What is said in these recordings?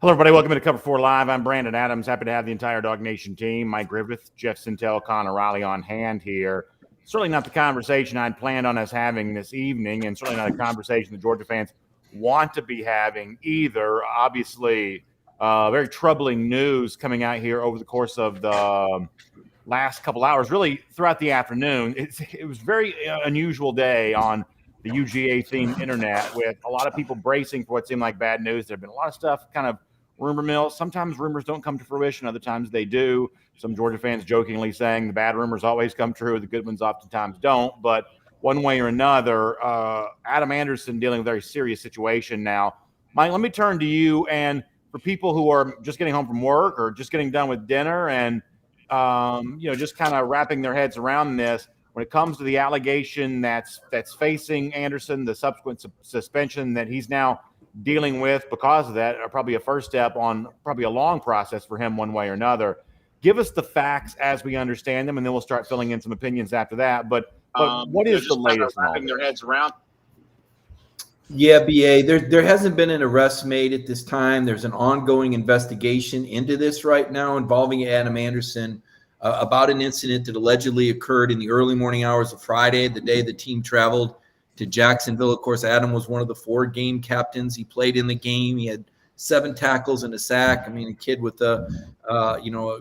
Hello, everybody. Welcome to Cover 4 Live. I'm Brandon Adams. Happy to have the entire Dog Nation team. Mike Griffith, Jeff Sintel, Connor Riley on hand here. Certainly not the conversation I'd planned on us having this evening, and certainly not a conversation the Georgia fans want to be having either. Obviously, very troubling news coming out here over the course of the last couple hours, really throughout the afternoon. It was a very unusual day on the UGA-themed internet with a lot of people bracing for what seemed like bad news. There have been a lot of stuff kind of rumor mill. Sometimes rumors don't come to fruition. Other times they do. Some Georgia fans jokingly saying the bad rumors always come true. The good ones oftentimes don't. But one way or another, Adam Anderson dealing with a very serious situation now. Mike, let me turn to you. And for people who are just getting home from work or just getting done with dinner and, just kind of wrapping their heads around this, when it comes to the allegation that's facing Anderson, the subsequent suspension that he's now dealing with because of that are probably a first step on probably a long process for him one way or another. Give us the facts as we understand them, and then we'll start filling in some opinions after that. But what is the latest? Wrapping their heads around. Yeah, BA, there hasn't been an arrest made at this time. There's an ongoing investigation into this right now involving Adam Anderson about an incident that allegedly occurred in the early morning hours of Friday, the day the team traveled to Jacksonville. Of course, Adam was one of the 4 game captains. He played in the game. He had 7 tackles and a sack. I mean, a kid with a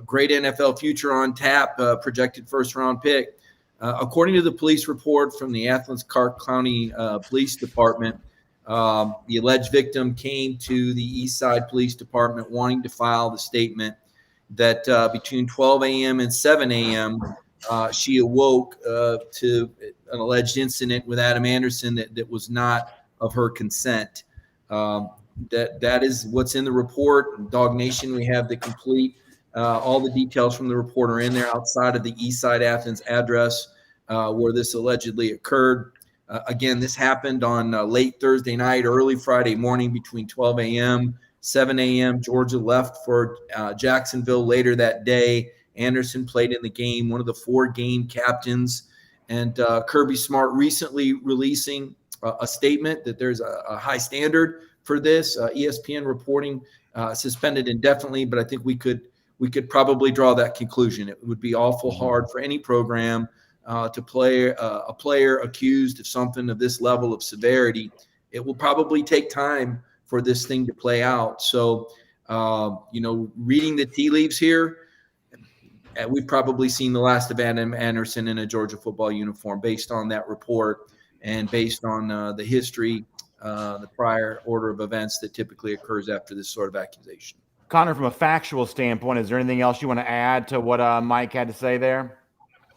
great NFL future on tap, projected first-round pick. According to the police report from the Athens-Clarke County Police Department, the alleged victim came to the East Side Police Department wanting to file the statement that between 12 a.m. and 7 a.m., she awoke to an alleged incident with Adam Anderson that was not of her consent. That is what's in the report. Dog Nation, we have the complete, all the details from the report are in there outside of the Eastside Athens address where this allegedly occurred. Again, this happened on late Thursday night, early Friday morning between 12 a.m., 7 a.m. Georgia left for Jacksonville later that day. Anderson played in the game, one of the 4 game captains. And Kirby Smart recently releasing a statement that there's a high standard for this. ESPN reporting suspended indefinitely, but I think we could probably draw that conclusion. It would be awful hard for any program to play a player accused of something of this level of severity. It will probably take time for this thing to play out. So, reading the tea leaves here, we've probably seen the last of Adam Anderson in a Georgia football uniform based on that report and based on the history, the prior order of events that typically occurs after this sort of accusation. Connor, from a factual standpoint, is there anything else you want to add to what Mike had to say there?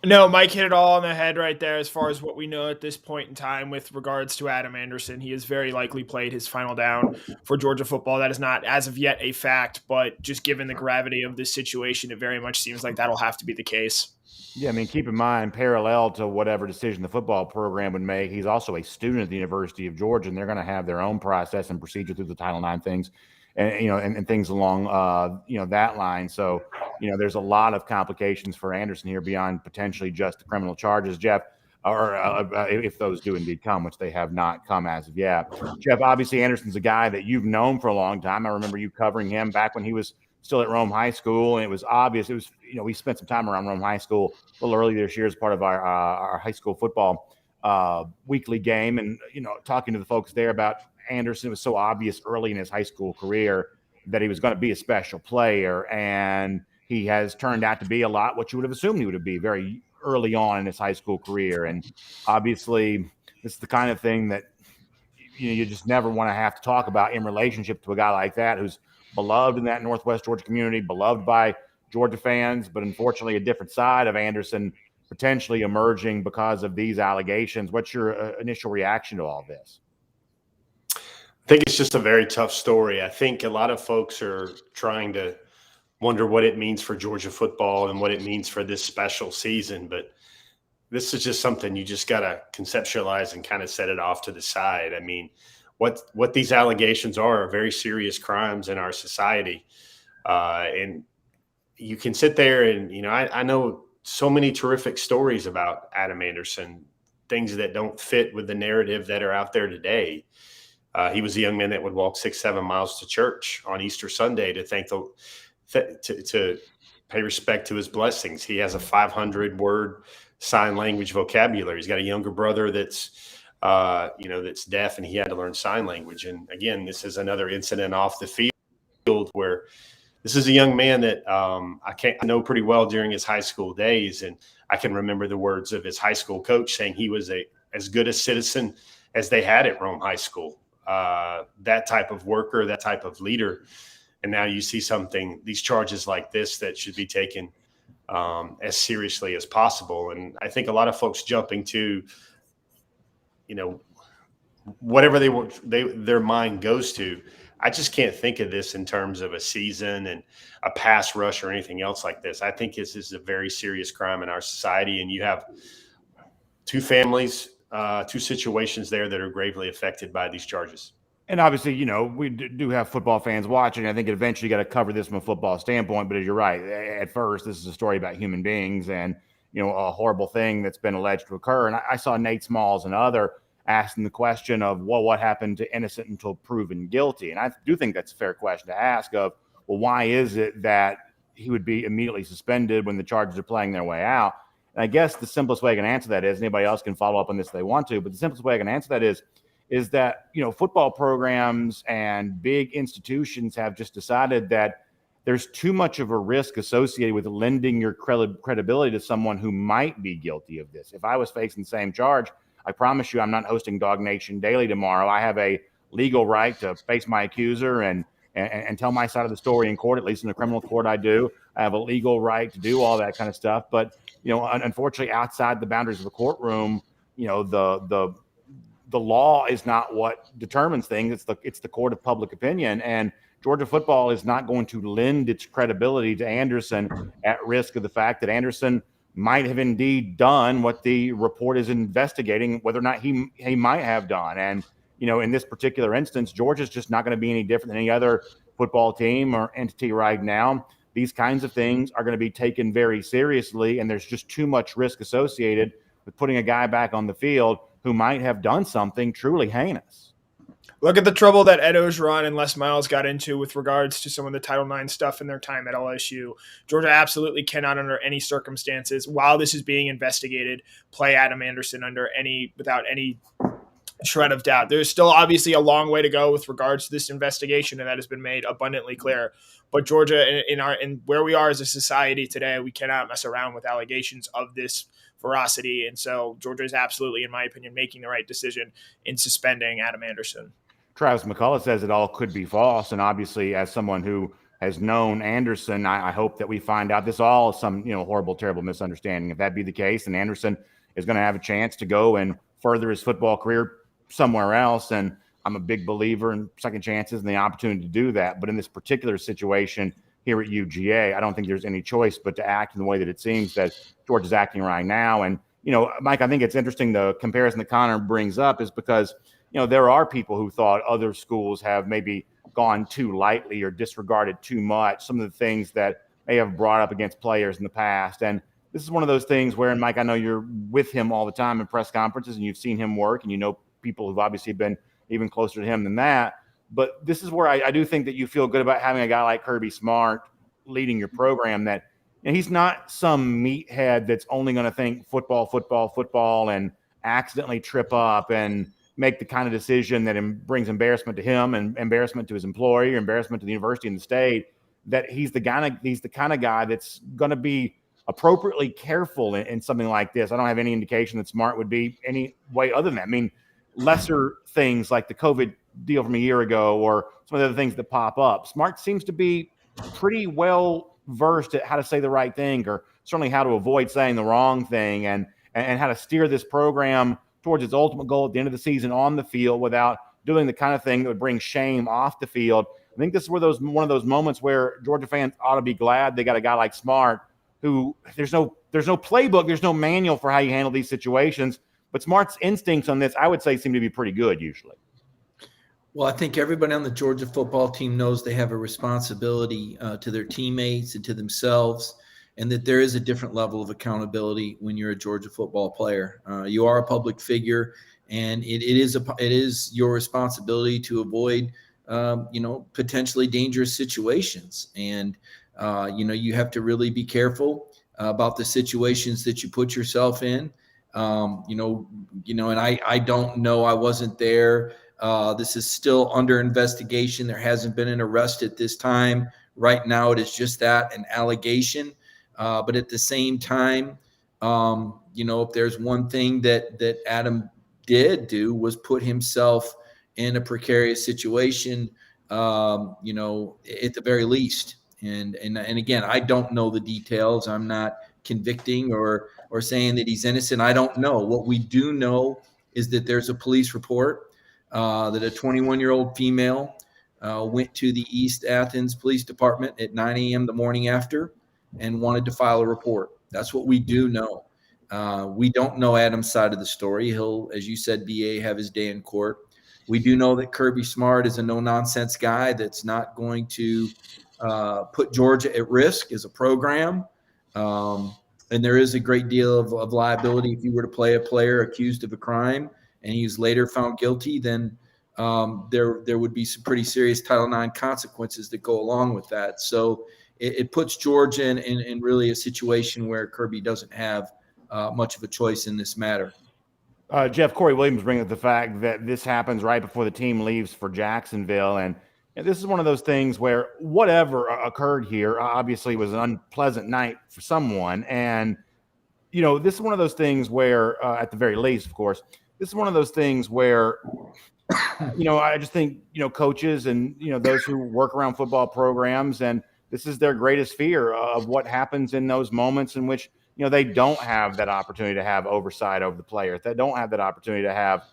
No, Mike hit it all on the head right there as far as what we know at this point in time with regards to Adam Anderson. He has very likely played his final down for Georgia football. That is not, as of yet, a fact, but just given the gravity of this situation, it very much seems like that'll have to be the case. Yeah, I mean, keep in mind, parallel to whatever decision the football program would make, he's also a student at the University of Georgia, and they're going to have their own process and procedure through the Title IX things, and things along, that line. So, there's a lot of complications for Anderson here beyond potentially just the criminal charges, Jeff, or if those do indeed come, which they have not come as of yet. Jeff, obviously Anderson's a guy that you've known for a long time. I remember you covering him back when he was still at Rome High School, and it was obvious. It was, we spent some time around Rome High School a little earlier this year as part of our high school football weekly game, and talking to the folks there about Anderson. It was so obvious early in his high school career that he was going to be a special player, and he has turned out to be a lot what you would have assumed he would be very early on in his high school career. And obviously, this is the kind of thing that you just never want to have to talk about in relationship to a guy like that who's beloved in that Northwest Georgia community, beloved by Georgia fans, but unfortunately a different side of Anderson potentially emerging because of these allegations. What's your initial reaction to all this? I think it's just a very tough story. I think a lot of folks are trying to wonder what it means for Georgia football and what it means for this special season. But this is just something you just got to conceptualize and kind of set it off to the side. I mean, what these allegations are very serious crimes in our society. And you can sit there and, I know so many terrific stories about Adam Anderson, things that don't fit with the narrative that are out there today. He was a young man that would walk 6-7 miles to church on Easter Sunday to to pay respect to his blessings. He has a 500-word sign language vocabulary. He's got a younger brother that's that's deaf, and he had to learn sign language. And again, this is another incident off the field where this is a young man that I know pretty well during his high school days, and I can remember the words of his high school coach saying he was as good a citizen as they had at Rome High School. That type of worker, that type of leader. And now you see these charges like this that should be taken as seriously as possible. And I think a lot of folks jumping to, whatever their mind goes to. I just can't think of this in terms of a season and a pass rush or anything else like this. I think this is a very serious crime in our society, and you have two families, two situations there that are gravely affected by these charges. And obviously, we do have football fans watching. I think eventually got to cover this from a football standpoint. But as you're right, at first, this is a story about human beings and, a horrible thing that's been alleged to occur. And I saw Nate Smalls and other asking the question of, well, what happened to innocent until proven guilty? And I do think that's a fair question to ask of, well, why is it that he would be immediately suspended when the charges are playing their way out? And I guess the simplest way I can answer that is, anybody else can follow up on this if they want to, but the simplest way I can answer that is that, football programs and big institutions have just decided that there's too much of a risk associated with lending your credibility to someone who might be guilty of this. If I was facing the same charge, I promise you I'm not hosting Dog Nation Daily tomorrow. I have a legal right to face my accuser and tell my side of the story in court, at least in the criminal court I do. I have a legal right to do all that kind of stuff. But, unfortunately, outside the boundaries of the courtroom, the law is not what determines things. It's the court of public opinion. And Georgia football is not going to lend its credibility to Anderson at risk of the fact that Anderson might have indeed done what the report is investigating, whether or not he might have done. And, in this particular instance, Georgia's just not going to be any different than any other football team or entity right now. These kinds of things are going to be taken very seriously, and there's just too much risk associated with putting a guy back on the field who might have done something truly heinous. Look at the trouble that Ed Ogeron and Les Miles got into with regards to some of the Title IX stuff in their time at LSU. Georgia absolutely cannot, under any circumstances, while this is being investigated, play Adam Anderson without any shred of doubt. There's still obviously a long way to go with regards to this investigation, and that has been made abundantly clear. But Georgia, in where we are as a society today, we cannot mess around with allegations of this veracity. And so Georgia is absolutely, in my opinion, making the right decision in suspending Adam Anderson. Travis McCullough says it all could be false. And obviously, as someone who has known Anderson, I hope that we find out this all is some, horrible, terrible misunderstanding. If that be the case, then Anderson is going to have a chance to go and further his football career somewhere else. And I'm a big believer in second chances and the opportunity to do that. But in this particular situation here at UGA, I don't think there's any choice but to act in the way that it seems that Georgia's acting right now. And, Mike, I think it's interesting, the comparison that Connor brings up is because, there are people who thought other schools have maybe gone too lightly or disregarded too much some of the things that may have brought up against players in the past. And this is one of those things where, and Mike, I know you're with him all the time in press conferences and you've seen him work and people who've obviously been even closer to him than that. But this is where I do think that you feel good about having a guy like Kirby Smart leading your program, that he's not some meathead that's only going to think football and accidentally trip up and make the kind of decision that brings embarrassment to him and embarrassment to his employer, embarrassment to the university and the state. That he's the kind of guy that's going to be appropriately careful in something like this. I don't have any indication that Smart would be any way other than that. I mean, lesser things like the COVID deal from a year ago or some of the other things that pop up. Smart seems to be pretty well versed at how to say the right thing, or certainly how to avoid saying the wrong thing, and how to steer this program towards its ultimate goal at the end of the season on the field without doing the kind of thing that would bring shame off the field. I think this is one of those moments where Georgia fans ought to be glad they got a guy like Smart, who there's no playbook, there's no manual for how you handle these situations. But Smart's instincts on this, I would say, seem to be pretty good usually. Well, I think everybody on the Georgia football team knows they have a responsibility to their teammates and to themselves, and that there is a different level of accountability when you're a Georgia football player. You are a public figure, and it is your responsibility to avoid potentially dangerous situations. And you have to really be careful about the situations that you put yourself in. And I don't know. I wasn't there. This is still under investigation. There hasn't been an arrest at this time. Right now, it is just that, an allegation. But at the same time, if there's one thing that Adam did do was put himself in a precarious situation, at the very least. And again, I don't know the details. I'm not convicting or saying that he's innocent. I don't know. What we do know is that there's a police report that a 21-year-old female went to the East Athens Police Department at 9 a.m. the morning after and wanted to file a report. That's what we do know. We don't know Adam's side of the story. He'll, as you said, BA, have his day in court. We do know that Kirby Smart is a no-nonsense guy that's not going to put Georgia at risk as a program. And there is a great deal of liability if you were to play a player accused of a crime and he's later found guilty, then there would be some pretty serious Title IX consequences that go along with that. So it puts Georgia in really a situation where Kirby doesn't have much of a choice in this matter. Jeff, Corey Williams brings up the fact that this happens right before the team leaves for Jacksonville. And this is one of those things where whatever occurred here obviously was an unpleasant night for someone. And, this is one of those things where, at the very least, of course, this is one of those things where, I just think, coaches and, those who work around football programs, and this is their greatest fear of what happens in those moments in which, they don't have that opportunity to have oversight over the players. They don't have that opportunity to have,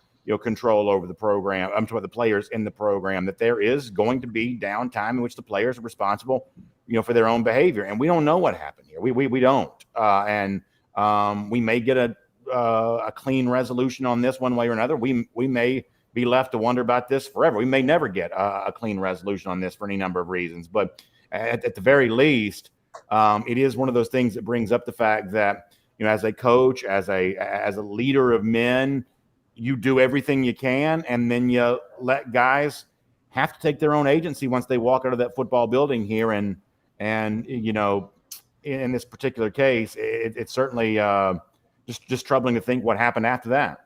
control over the program. I'm talking about the players in the program, that there is going to be downtime in which the players are responsible, for their own behavior. And we don't know what happened here. We don't. And we may get a clean resolution on this one way or another. We may be left to wonder about this forever. We may never get a clean resolution on this for any number of reasons. But at the very least, it is one of those things that brings up the fact that, as a coach, as a leader of men, you do everything you can, and then you let guys have to take their own agency once they walk out of that football building here. And in this particular case, it's certainly just troubling to think what happened after that.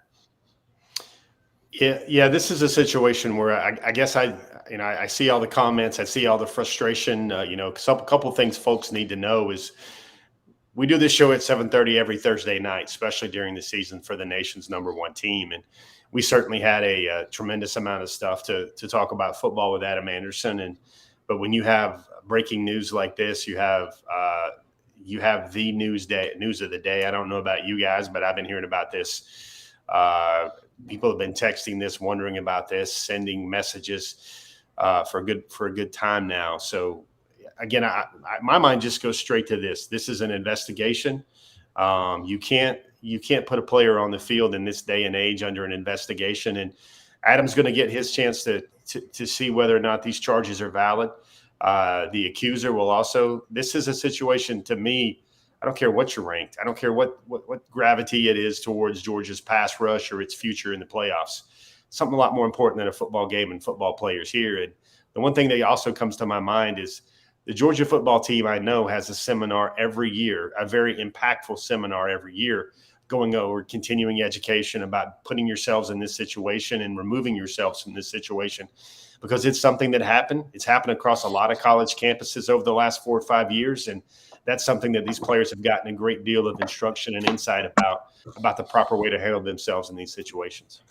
Yeah. This is a situation where I guess I see all the comments, I see all the frustration. A couple of things folks need to know is we do this show at 7:30 every Thursday night, especially during the season for the nation's #1 team, and we certainly had a tremendous amount of stuff to talk about football with Adam Anderson. But when you have breaking news like this, you have the news of the day. I don't know about you guys, but I've been hearing about this. People have been texting this, wondering about this, sending messages for a good time now. So again, my mind just goes straight to this. This is an investigation. You can't put a player on the field in this day and age under an investigation. And Adam's going to get his chance to see whether or not these charges are valid. The accuser will also. This is a situation, to me, I don't care what you're ranked. I don't care what gravity it is towards Georgia's pass rush or its future in the playoffs. Something a lot more important than a football game and football players here. And the one thing that also comes to my mind is the Georgia football team, I know, has a seminar every year, a very impactful seminar every year, going over continuing education about putting yourselves in this situation and removing yourselves from this situation, because it's something that happened. It's happened across a lot of college campuses over the last 4 or 5 years. And that's something that these players have gotten a great deal of instruction and insight about the proper way to handle themselves in these situations.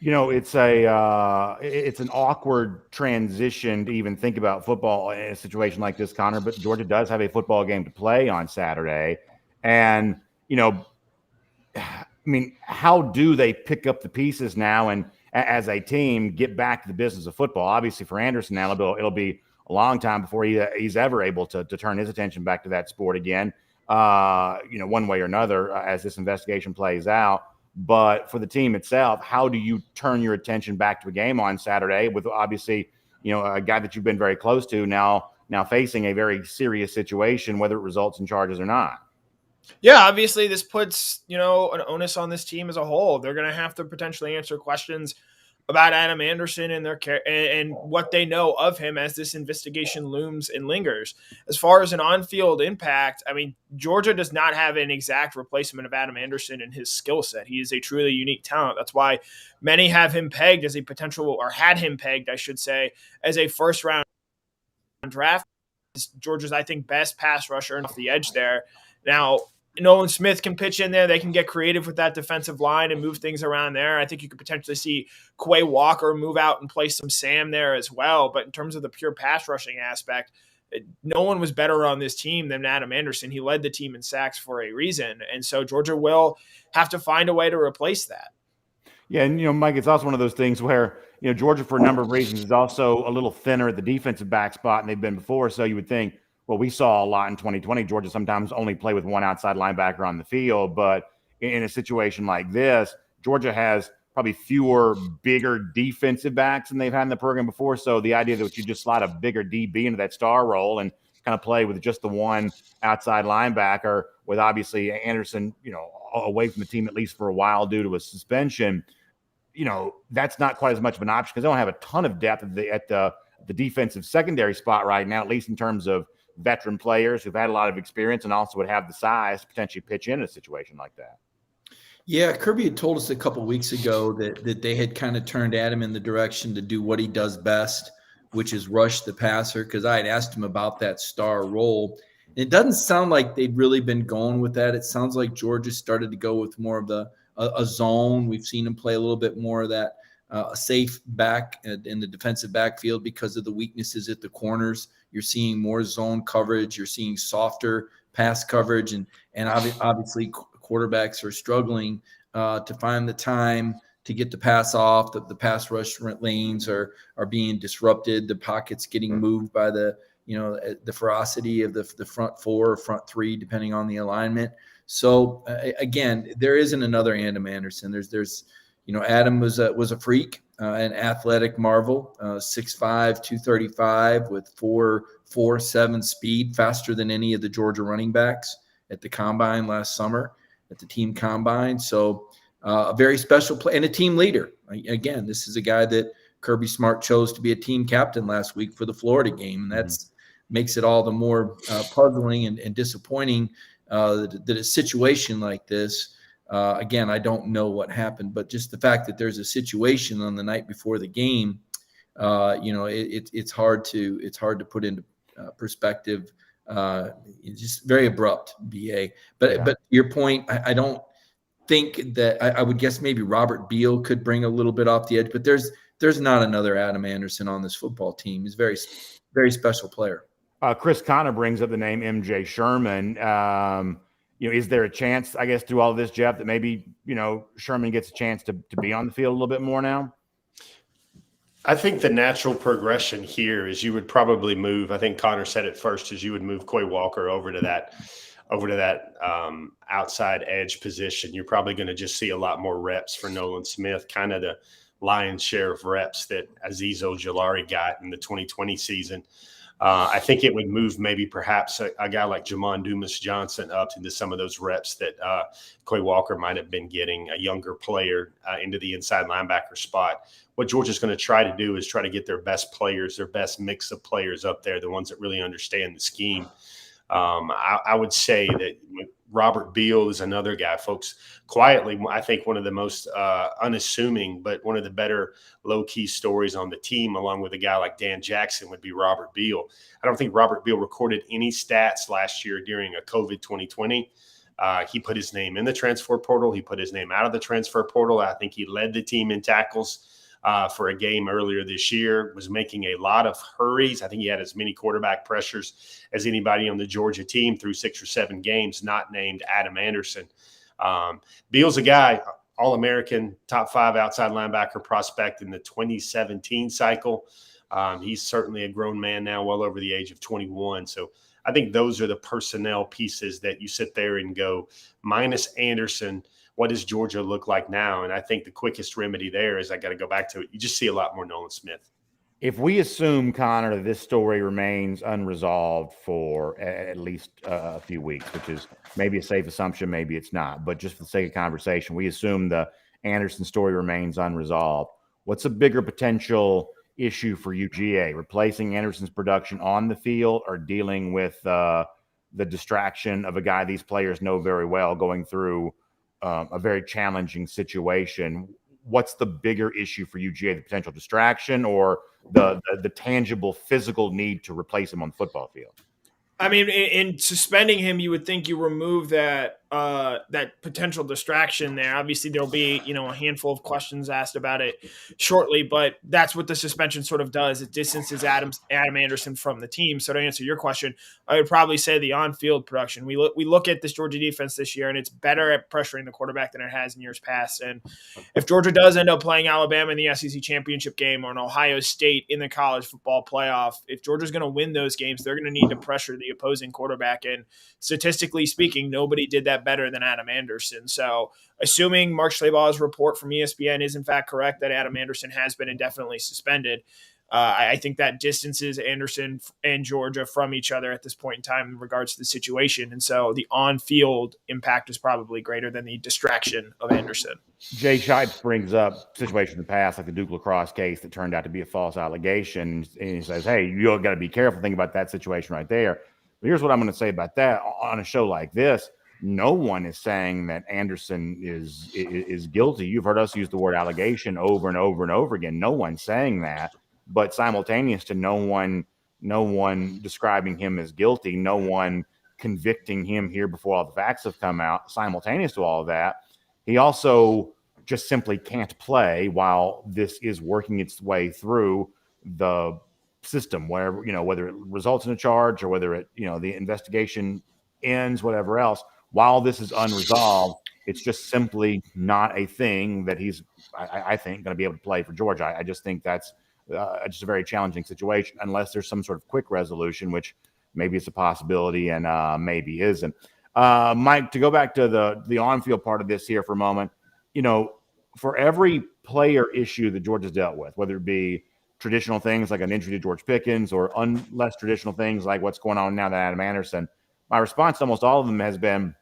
It's an awkward transition to even think about football in a situation like this, Connor, but Georgia does have a football game to play on Saturday. And, how do they pick up the pieces now and as a team get back to the business of football? Obviously for Anderson now, it'll be a long time before he's ever able to turn his attention back to that sport again, one way or another as this investigation plays out. But for the team itself, how do you turn your attention back to a game on Saturday with obviously, a guy that you've been very close to now facing a very serious situation, whether it results in charges or not? Yeah, obviously this puts, an onus on this team as a whole. They're going to have to potentially answer questions about Adam Anderson and and what they know of him as this investigation looms and lingers. As far as an on-field impact, I mean, Georgia does not have an exact replacement of Adam Anderson in his skill set. He is a truly unique talent. That's why many have him pegged as a potential, or had him pegged, I should say, as a first-round draft. Georgia's, I think, best pass rusher off the edge there. Now, Nolan Smith can pitch in there. They can get creative with that defensive line and move things around there. I think you could potentially see Quay Walker move out and play some Sam there as well. But in terms of the pure pass rushing aspect, no one was better on this team than Adam Anderson. He led the team in sacks for a reason. And so Georgia will have to find a way to replace that. Yeah, and Mike, it's also one of those things where Georgia, for a number of reasons, is also a little thinner at the defensive back spot than they've been before. So you would think, well, we saw a lot in 2020. Georgia sometimes only play with one outside linebacker on the field, but in a situation like this, Georgia has probably fewer bigger defensive backs than they've had in the program before. So the idea that you just slide a bigger DB into that star role and kind of play with just the one outside linebacker, with obviously Anderson, away from the team at least for a while due to a suspension. That's not quite as much of an option because they don't have a ton of depth at the defensive secondary spot right now, at least in terms of veteran players who've had a lot of experience and also would have the size to potentially pitch in a situation like that. Yeah, Kirby had told us a couple of weeks ago that they had kind of turned Adam in the direction to do what he does best, which is rush the passer, because I had asked him about that star role. And it doesn't sound like they'd really been going with that. It sounds like Georgia started to go with more of a zone. We've seen him play a little bit more of that safe back in the defensive backfield because of the weaknesses at the corners. You're seeing more zone coverage. You're seeing softer pass coverage, and obviously quarterbacks are struggling to find the time to get the pass off. The pass rush lanes are being disrupted. The pockets getting moved by the ferocity of the front four or front three, depending on the alignment. So again, there isn't another Adam Anderson. There's Adam was a freak, an athletic marvel, 6'5", 235 with 4.47 speed, faster than any of the Georgia running backs at the combine last summer, at the team combine. So a very special play and a team leader. Again, this is a guy that Kirby Smart chose to be a team captain last week for the Florida game, and that's makes it all the more puzzling and disappointing that a situation like this. Again, I don't know what happened, but just the fact that there's a situation on the night before the game, it's hard to put into perspective. It's just very abrupt, BA. But your point, I don't think that I would guess maybe Robert Beal could bring a little bit off the edge, but there's not another Adam Anderson on this football team. He's a very, very special player. Chris Connor brings up the name MJ Sherman. Is there a chance, I guess, through all of this, Jeff, that maybe, Sherman gets a chance to be on the field a little bit more now? I think the natural progression here is you would probably move. I think Connor said it first, is you would move Quay Walker over to that outside edge position. You're probably going to just see a lot more reps for Nolan Smith, kind of the lion's share of reps that Azeez Ojulari got in the 2020 season. I think it would move maybe perhaps a guy like Jamon Dumas-Johnson up into some of those reps that Quay Walker might have been getting, a younger player into the inside linebacker spot. What Georgia's going to try to do is try to get their best players, their best mix of players up there, the ones that really understand the scheme. I would say that Robert Beal is another guy, folks. Quietly, I think one of the most unassuming, but one of the better low-key stories on the team, along with a guy like Dan Jackson, would be Robert Beal. I don't think Robert Beal recorded any stats last year during a COVID 2020. He put his name in the transfer portal. He put his name out of the transfer portal. I think he led the team in tackles for a game earlier this year, was making a lot of hurries. I think he had as many quarterback pressures as anybody on the Georgia team through 6 or 7 games, not named Adam Anderson. Beal's a guy, All-American, top 5 outside linebacker prospect in the 2017 cycle. He's certainly a grown man now, well over the age of 21. So I think those are the personnel pieces that you sit there and go, minus Anderson, what does Georgia look like now? And I think the quickest remedy there is, I got to go back to it, you just see a lot more Nolan Smith. If we assume, Connor, that this story remains unresolved for at least a few weeks, which is maybe a safe assumption, maybe it's not, but just for the sake of conversation, we assume the Anderson story remains unresolved. What's a bigger potential issue for UGA, replacing Anderson's production on the field or dealing with the distraction of a guy these players know very well going through a very challenging situation? What's the bigger issue for UGA, the potential distraction or the tangible physical need to replace him on the football field? I mean, in suspending him, you would think you remove that potential distraction there. Obviously, there'll be a handful of questions asked about it shortly, but that's what the suspension sort of does. It distances Adam Anderson from the team. So to answer your question, I would probably say the on-field production. We look at this Georgia defense this year, and it's better at pressuring the quarterback than it has in years past. And if Georgia does end up playing Alabama in the SEC championship game or an Ohio State in the college football playoff, if Georgia's going to win those games, they're going to need to pressure the opposing quarterback. And statistically speaking, nobody did that better than Adam Anderson. So assuming Mark Schlabach's report from ESPN is in fact correct that Adam Anderson has been indefinitely suspended, I think that distances Anderson and Georgia from each other at this point in time in regards to the situation. And so the on-field impact is probably greater than the distraction of Anderson. Jay Shipes brings up situation in the past, like the Duke lacrosse case that turned out to be a false allegation. And he says, hey, you got to be careful. Think about that situation right there. But here's what I'm going to say about that. On a show like this, no one is saying that Anderson is guilty. You've heard us use the word allegation over and over and over again. No one's saying that. But simultaneous to no one describing him as guilty, no one convicting him here before all the facts have come out, simultaneous to all of that, he also just simply can't play while this is working its way through the system, whether it results in a charge or whether it, the investigation ends, whatever else. While this is unresolved, it's just simply not a thing that he's, I think, going to be able to play for Georgia. I just think that's just a very challenging situation unless there's some sort of quick resolution, which maybe it's a possibility and maybe isn't. Mike, to go back to the on-field part of this here for a moment, for every player issue that Georgia's dealt with, whether it be traditional things like an injury to George Pickens or less traditional things like what's going on now to Adam Anderson, my response to almost all of them has been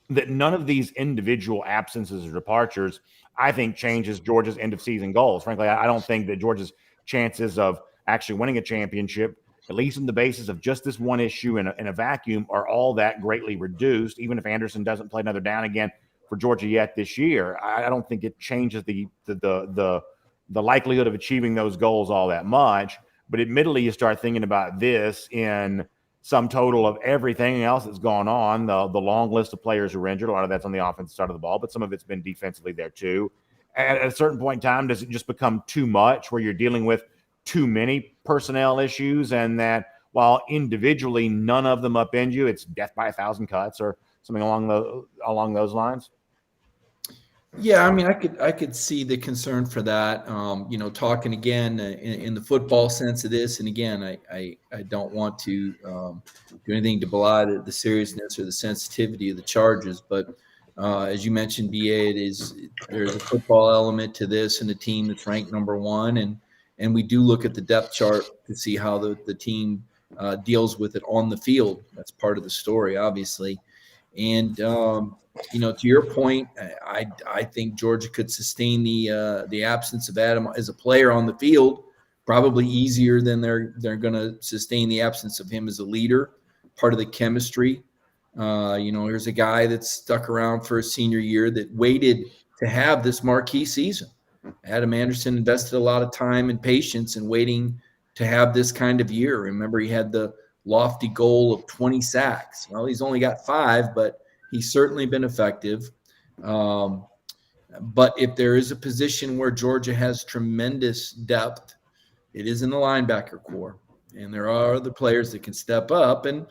that none of these individual absences or departures, I think, changes Georgia's end-of-season goals. Frankly, I don't think that Georgia's chances of actually winning a championship, at least on the basis of just this one issue in a vacuum, are all that greatly reduced, even if Anderson doesn't play another down again for Georgia yet this year. I don't think it changes the likelihood of achieving those goals all that much. But admittedly, you start thinking about this in some total of everything else that's gone on, the long list of players who are injured. A lot of that's on the offensive side of the ball, but some of it's been defensively there too. At a certain point in time, does it just become too much where you're dealing with too many personnel issues, and that while individually none of them upend you, it's death by 1,000 cuts or something along those lines? Yeah, I mean, I could see the concern for that. Talking again in the football sense of this, and again, I don't want to do anything to belie the seriousness or the sensitivity of the charges, but as you mentioned, BA, there's a football element to this, and a team that's ranked number one, and we do look at the depth chart to see how the team deals with it on the field. That's part of the story, obviously, and to your point, I think Georgia could sustain the absence of Adam as a player on the field probably easier than they're going to sustain the absence of him as a leader, part of the chemistry. Here's a guy that's stuck around for a senior year that waited to have this marquee season. Adam Anderson invested a lot of time and patience in waiting to have this kind of year. Remember, he had the lofty goal of 20 sacks. Well, he's only got 5, but he's certainly been effective. But if there is a position where Georgia has tremendous depth, it is in the linebacker core. And there are other players that can step up. And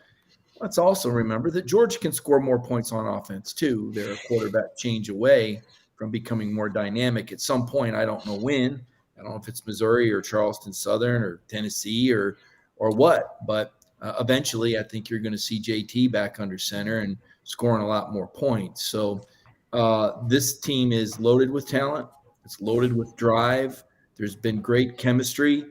let's also remember that Georgia can score more points on offense, too. They're a quarterback change away from becoming more dynamic at some point. I don't know when. I don't know if it's Missouri or Charleston Southern or Tennessee or what. But eventually, I think you're going to see JT back under center and scoring a lot more points. So this team is loaded with talent. It's loaded with drive. There's been great chemistry.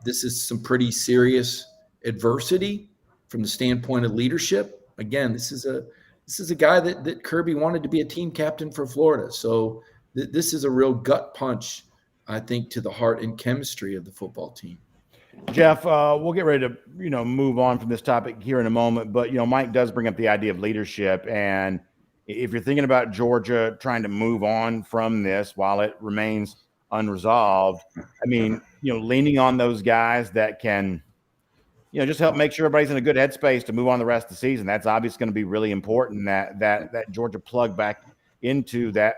This is some pretty serious adversity from the standpoint of leadership. Again, this is a guy that Kirby wanted to be a team captain for Florida. So this is a real gut punch, I think, to the heart and chemistry of the football team. Jeff, we'll get ready to, move on from this topic here in a moment. But, Mike does bring up the idea of leadership. And if you're thinking about Georgia trying to move on from this while it remains unresolved, I mean, leaning on those guys that can, just help make sure everybody's in a good headspace to move on the rest of the season. That's obviously going to be really important, that Georgia plug back into that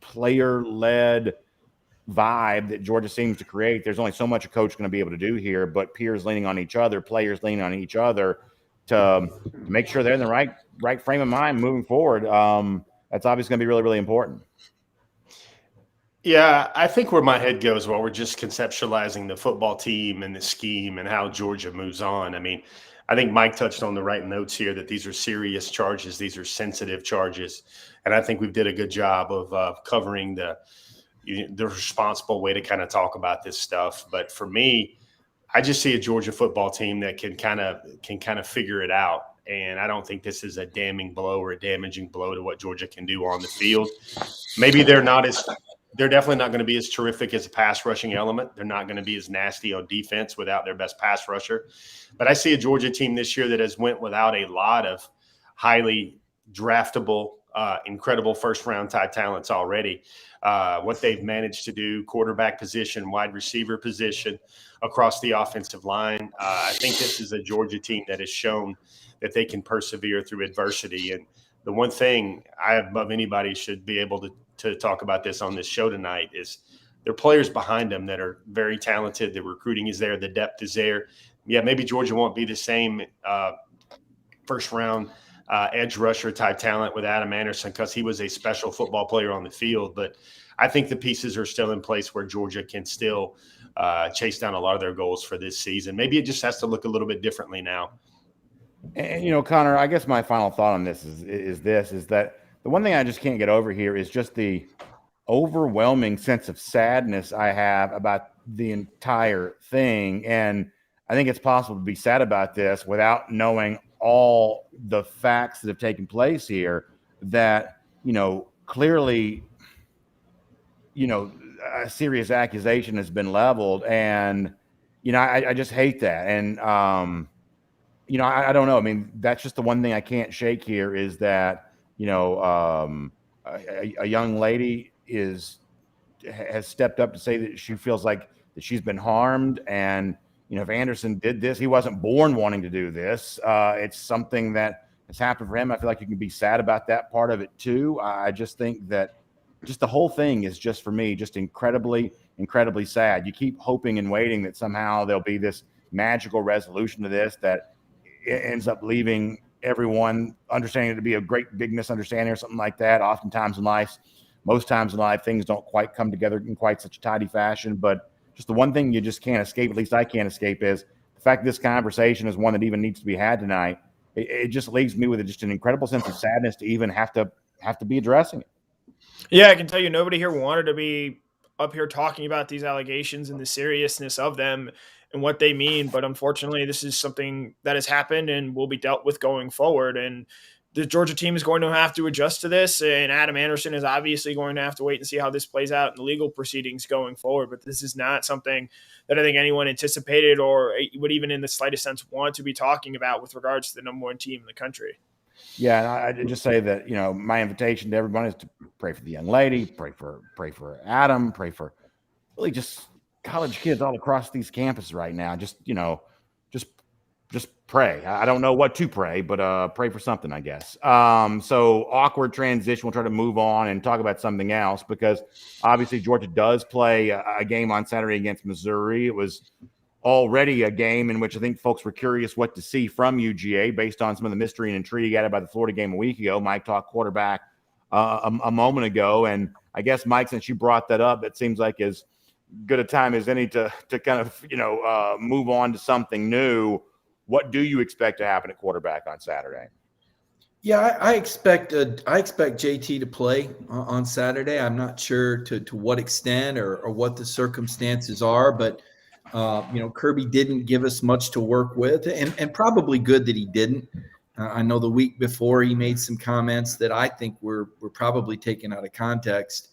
player-led vibe that Georgia seems to create. There's only so much a coach is going to be able to do here, but peers leaning on each other, players leaning on each other to make sure they're in the right frame of mind moving forward. That's obviously going to be really, really important. Yeah, I think where my head goes while we're just conceptualizing the football team and the scheme and how Georgia moves on. I mean, I think Mike touched on the right notes here, that these are serious charges. These are sensitive charges. And I think we did a good job of covering the responsible way to kind of talk about this stuff. But for me, I just see a Georgia football team that can kind of figure it out. And I don't think this is a damning blow or a damaging blow to what Georgia can do on the field. Maybe they're definitely not going to be as terrific as a pass rushing element. They're not going to be as nasty on defense without their best pass rusher. But I see a Georgia team this year that has went without a lot of highly draftable, incredible first-round type talents already. What they've managed to do, quarterback position, wide receiver position, across the offensive line. I think this is a Georgia team that has shown that they can persevere through adversity. And the one thing I, above anybody, should be able to talk about this on this show tonight is there are players behind them that are very talented. The recruiting is there. The depth is there. Yeah, maybe Georgia won't be the same first-round edge rusher type talent with Adam Anderson because he was a special football player on the field. But I think the pieces are still in place where Georgia can still chase down a lot of their goals for this season. Maybe it just has to look a little bit differently now. And, Connor, I guess my final thought on this is that the one thing I just can't get over here is just the overwhelming sense of sadness I have about the entire thing. And I think it's possible to be sad about this without knowing all the facts that have taken place here, that, clearly, a serious accusation has been leveled. And, I just hate that. And, I don't know. I mean, that's just the one thing I can't shake here is that, a young lady has stepped up to say that she feels like that she's been harmed. And, if Anderson did this, he wasn't born wanting to do this. It's something that has happened for him. I feel like you can be sad about that part of it too. I just think that just the whole thing is just, for me, just incredibly, incredibly sad. You keep hoping and waiting that somehow there'll be this magical resolution to this that ends up leaving everyone understanding it to be a great big misunderstanding or something like that. Oftentimes in life, most times in life, things don't quite come together in quite such a tidy fashion. But just the one thing you just can't escape, at least I can't escape, is the fact that this conversation is one that even needs to be had tonight. It just leaves me with just an incredible sense of sadness to even have to be addressing it. Yeah, I can tell you nobody here wanted to be up here talking about these allegations and the seriousness of them and what they mean. But unfortunately, this is something that has happened and will be dealt with going forward. And the Georgia team is going to have to adjust to this. And Adam Anderson is obviously going to have to wait and see how this plays out in the legal proceedings going forward. But this is not something that I think anyone anticipated or would even in the slightest sense want to be talking about with regards to the number one team in the country. Yeah, and I just say that, my invitation to everyone is to pray for the young lady, pray for Adam, pray for really just college kids all across these campuses right now. Just pray. I don't know what to pray, but pray for something, I guess. So awkward transition. We'll try to move on and talk about something else because obviously Georgia does play a game on Saturday against Missouri. It was already a game in which I think folks were curious what to see from UGA based on some of the mystery and intrigue added by the Florida game a week ago. Mike talked quarterback a moment ago. And I guess, Mike, since you brought that up, it seems like as good a time as any to kind of, move on to something new. What do you expect to happen at quarterback on Saturday? Yeah, I expect JT to play on Saturday. I'm not sure to what extent or what the circumstances are, but Kirby didn't give us much to work with, and probably good that he didn't. I know the week before he made some comments that I think were probably taken out of context.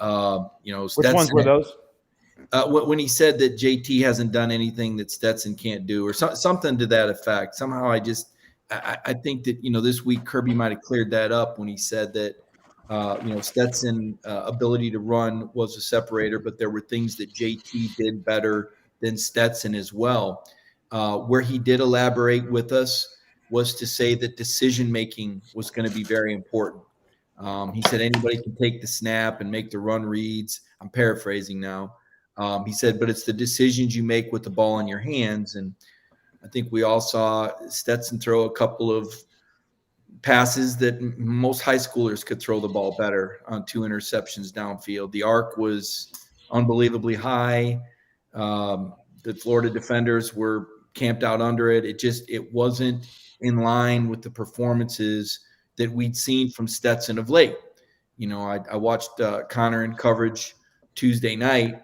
Which ones were those? When he said that JT hasn't done anything that Stetson can't do, or something to that effect. Somehow I think that, this week Kirby might have cleared that up when he said that, Stetson ability to run was a separator, but there were things that JT did better than Stetson as well. Where he did elaborate with us was to say that decision-making was going to be very important. He said anybody can take the snap and make the run reads. I'm paraphrasing now. He said, but it's the decisions you make with the ball in your hands. And I think we all saw Stetson throw a couple of passes that most high schoolers could throw the ball better on 2 interceptions downfield. The arc was unbelievably high. The Florida defenders were camped out under it. It wasn't in line with the performances that we'd seen from Stetson of late. I watched Connor in coverage Tuesday night,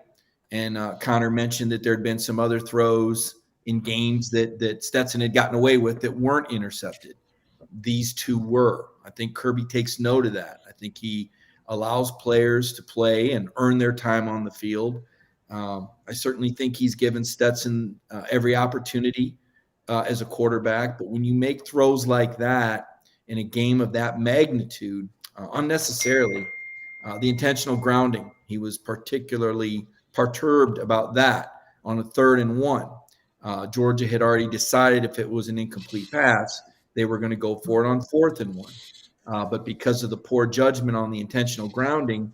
and Connor mentioned that there had been some other throws in games that Stetson had gotten away with that weren't intercepted. These two were. I think Kirby takes note of that. I think he allows players to play and earn their time on the field. I certainly think he's given Stetson every opportunity as a quarterback. But when you make throws like that in a game of that magnitude, unnecessarily, the intentional grounding, he was particularly perturbed about that on a 3rd and 1. Georgia had already decided if it was an incomplete pass, they were going to go for it on 4th and 1. But because of the poor judgment on the intentional grounding,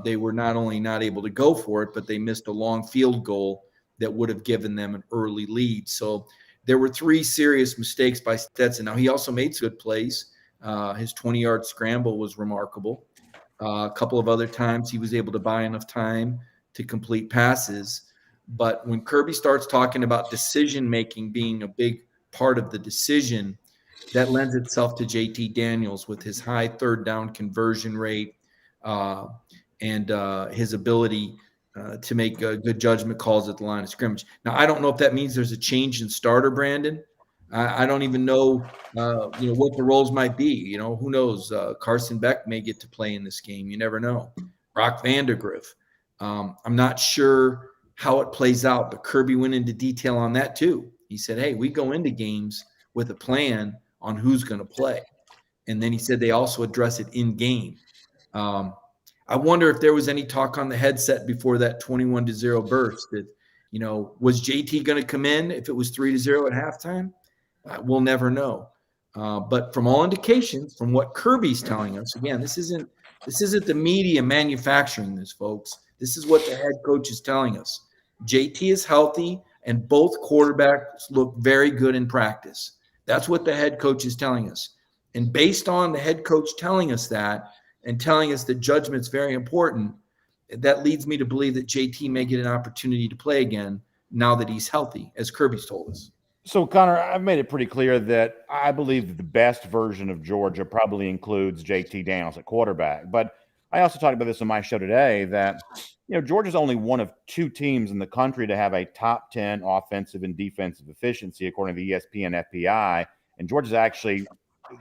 they were not only not able to go for it, but they missed a long field goal that would have given them an early lead. So there were 3 serious mistakes by Stetson. Now, he also made good plays. His 20-yard scramble was remarkable. A couple of other times he was able to buy enough time to complete passes. But when Kirby starts talking about decision-making being a big part of the decision, that lends itself to JT Daniels with his high 3rd down conversion rate and his ability to make good judgment calls at the line of scrimmage. Now, I don't know if that means there's a change in starter, Brandon. I don't even know, what the roles might be. Who knows? Carson Beck may get to play in this game. You never know. Brock Vandegrift. I'm not sure how it plays out, but Kirby went into detail on that too. He said, hey, we go into games with a plan on who's going to play. And then he said they also address it in game. I wonder if there was any talk on the headset before that 21-0 burst that, was JT going to come in if it was 3-0 at halftime? We'll never know. But from all indications, from what Kirby's telling us, again, this isn't the media manufacturing this, folks. This is what the head coach is telling us. JT is healthy, and both quarterbacks look very good in practice. That's what the head coach is telling us. And based on the head coach telling us that and telling us that judgment's very important, that leads me to believe that JT may get an opportunity to play again now that he's healthy, as Kirby's told us. So, Connor, I've made it pretty clear that I believe that the best version of Georgia probably includes JT Daniels at quarterback. But I also talked about this on my show today that, Georgia's only one of 2 teams in the country to have a top 10 offensive and defensive efficiency, according to the ESPN FPI. And Georgia's actually,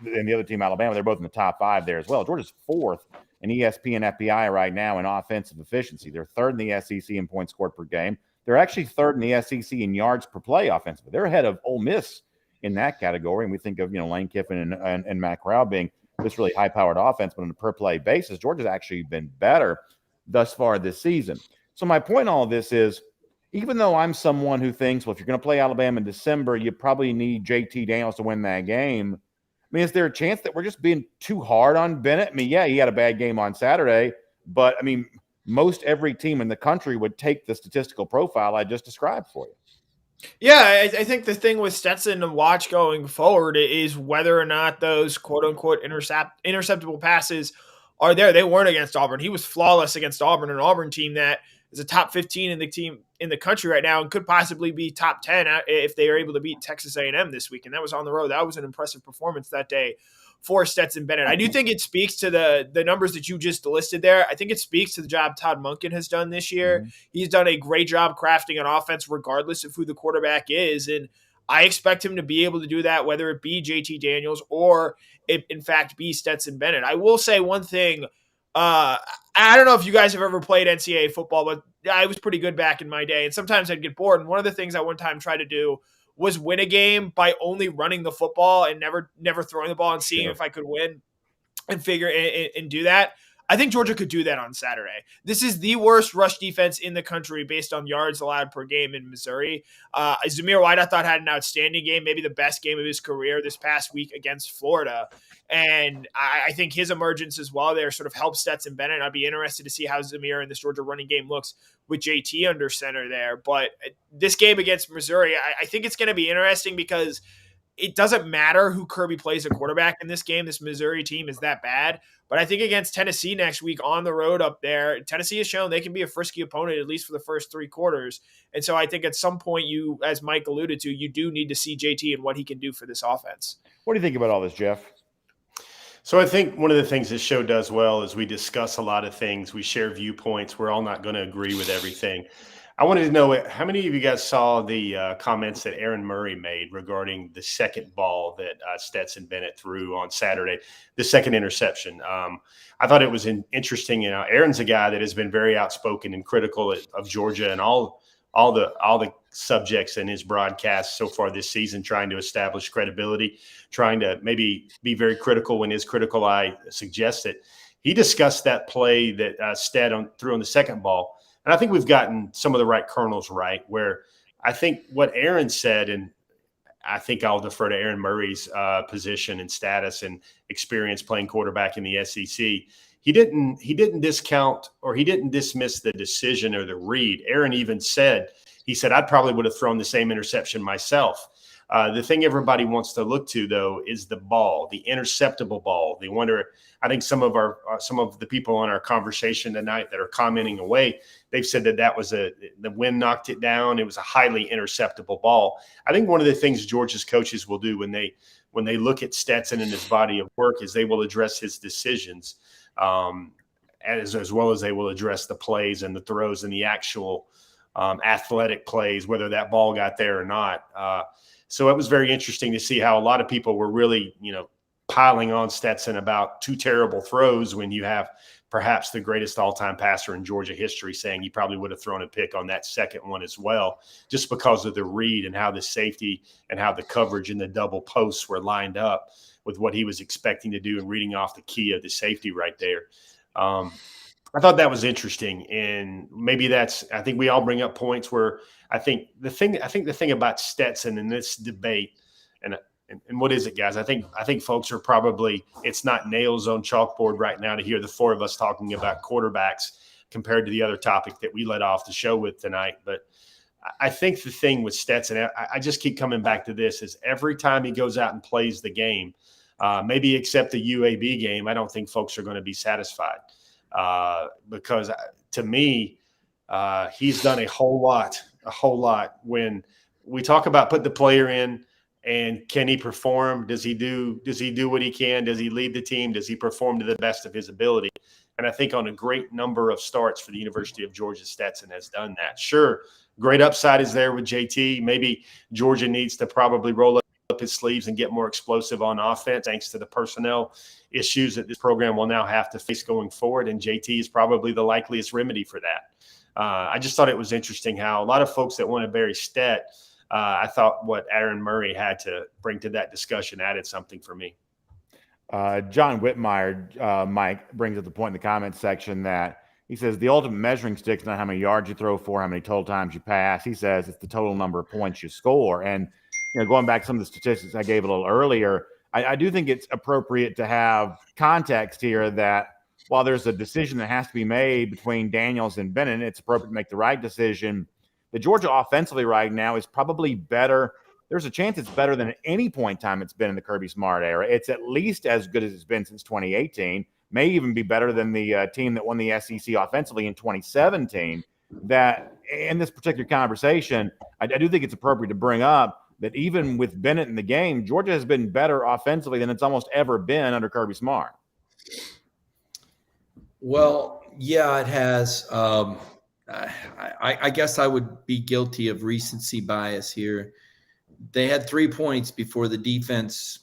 and the other team, Alabama, they're both in the top 5 there as well. Georgia's 4th in ESPN FPI right now in offensive efficiency. They're 3rd in the SEC in points scored per game. They're actually 3rd in the SEC in yards per play offensively. They're ahead of Ole Miss in that category. And we think of, Lane Kiffin and Matt Corral being this really high-powered offense, but on a per-play basis, Georgia's actually been better thus far this season. So my point in all of this is, even though I'm someone who thinks, well, if you're going to play Alabama in December, you probably need JT Daniels to win that game. I mean, is there a chance that we're just being too hard on Bennett? I mean, yeah, he had a bad game on Saturday, but, I mean, most every team in the country would take the statistical profile I just described for you. Yeah, I think the thing with Stetson to watch going forward is whether or not those quote-unquote interceptable passes are there. They weren't against Auburn. He was flawless against Auburn, an Auburn team that is a top 15 in the team in the country right now and could possibly be top 10 if they are able to beat Texas A&M this week. And that was on the road. That was an impressive performance that day for Stetson Bennett. I do think it speaks to the numbers that you just listed there. I think it speaks to the job Todd Monken has done this year. Mm-hmm. He's done a great job crafting an offense regardless of who the quarterback is. And I expect him to be able to do that, whether it be JT Daniels or it, in fact, be Stetson Bennett. I will say one thing. I don't know if you guys have ever played NCAA football, but I was pretty good back in my day. And sometimes I'd get bored. And one of the things I one time tried to do was win a game by only running the football and never throwing the ball and seeing if I could win and figure and do that. I think Georgia could do that on Saturday. This is the worst rush defense in the country based on yards allowed per game in Missouri. Zamir White, I thought, had an outstanding game, maybe the best game of his career this past week against Florida. And I think his emergence as well there sort of helps Stetson Bennett. I'd be interested to see how Zamir and this Georgia running game looks with JT under center there. But this game against Missouri, I think it's going to be interesting because it doesn't matter who Kirby plays a quarterback in this game. This Missouri team is that bad. But I think against Tennessee next week on the road up there, Tennessee has shown they can be a frisky opponent, at least for the first three quarters. And so I think at some point you, as Mike alluded to, you do need to see JT and what he can do for this offense. What do you think about all this, Jeff? So I think one of the things this show does well is we discuss a lot of things. We share viewpoints. We're all not going to agree with everything. I wanted to know how many of you guys saw the comments that Aaron Murray made regarding the second ball that Stetson Bennett threw on Saturday, the second interception. I thought it was interesting. You know, Aaron's a guy that has been very outspoken and critical of Georgia and all the subjects in his broadcast so far this season, trying to establish credibility, trying to maybe be very critical when his critical eye suggests it. He discussed that play that Stet threw on the second ball. And I think we've gotten some of the right kernels right, where I think what Aaron said, and I think I'll defer to Aaron Murray's position and status and experience playing quarterback in the SEC. He didn't discount or he didn't dismiss the decision or the read. Aaron even said, I probably would have thrown the same interception myself. The thing everybody wants to look to, though, is the ball, the interceptable ball. They wonder. I think some of the people on our conversation tonight that are commenting away, they've said that was the wind knocked it down. It was a highly interceptable ball. I think one of the things Georgia's coaches will do when they look at Stetson and his body of work is they will address his decisions, as well as they will address the plays and the throws and the actual athletic plays, whether that ball got there or not. So it was very interesting to see how a lot of people were really, piling on Stetson about two terrible throws when you have perhaps the greatest all-time passer in Georgia history saying he probably would have thrown a pick on that second one as well, just because of the read and how the safety and how the coverage and the double posts were lined up with what he was expecting to do and reading off the key of the safety right there. I thought that was interesting, and maybe I think we all bring up points where I think the thing about Stetson in this debate, and what is it, guys? I think folks are probably, it's not nails on chalkboard right now to hear the four of us talking about quarterbacks compared to the other topic that we led off the show with tonight. But I think the thing with Stetson, I just keep coming back to this, is every time he goes out and plays the game, maybe except the UAB game, I don't think folks are going to be satisfied. Because to me, he's done a whole lot. When we talk about put the player in and can he perform? Does he do what he can? Does he lead the team? Does he perform to the best of his ability? And I think on a great number of starts for the University of Georgia, Stetson has done that. Sure, great upside is there with JT. Maybe Georgia needs to probably roll up his sleeves and get more explosive on offense, thanks to the personnel issues that this program will now have to face going forward. And JT is probably the likeliest remedy for that. I just thought it was interesting how a lot of folks that want to bury Stet, I thought what Aaron Murray had to bring to that discussion added something for me. John Whitmire, Mike, brings up the point in the comments section that he says the ultimate measuring stick is not how many yards you throw for, how many total times you pass. He says it's the total number of points you score. And going back to some of the statistics I gave a little earlier, I do think it's appropriate to have context here that while there's a decision that has to be made between Daniels and Bennett, it's appropriate to make the right decision. The Georgia offensively right now is probably better. There's a chance it's better than at any point in time it's been in the Kirby Smart era. It's at least as good as it's been since 2018, may even be better than the team that won the SEC offensively in 2017. that in this particular conversation, I do think it's appropriate to bring up that even with Bennett in the game, Georgia has been better offensively than it's almost ever been under Kirby Smart. Well, yeah, it has. I guess I would be guilty of recency bias here. They had 3 points before the defense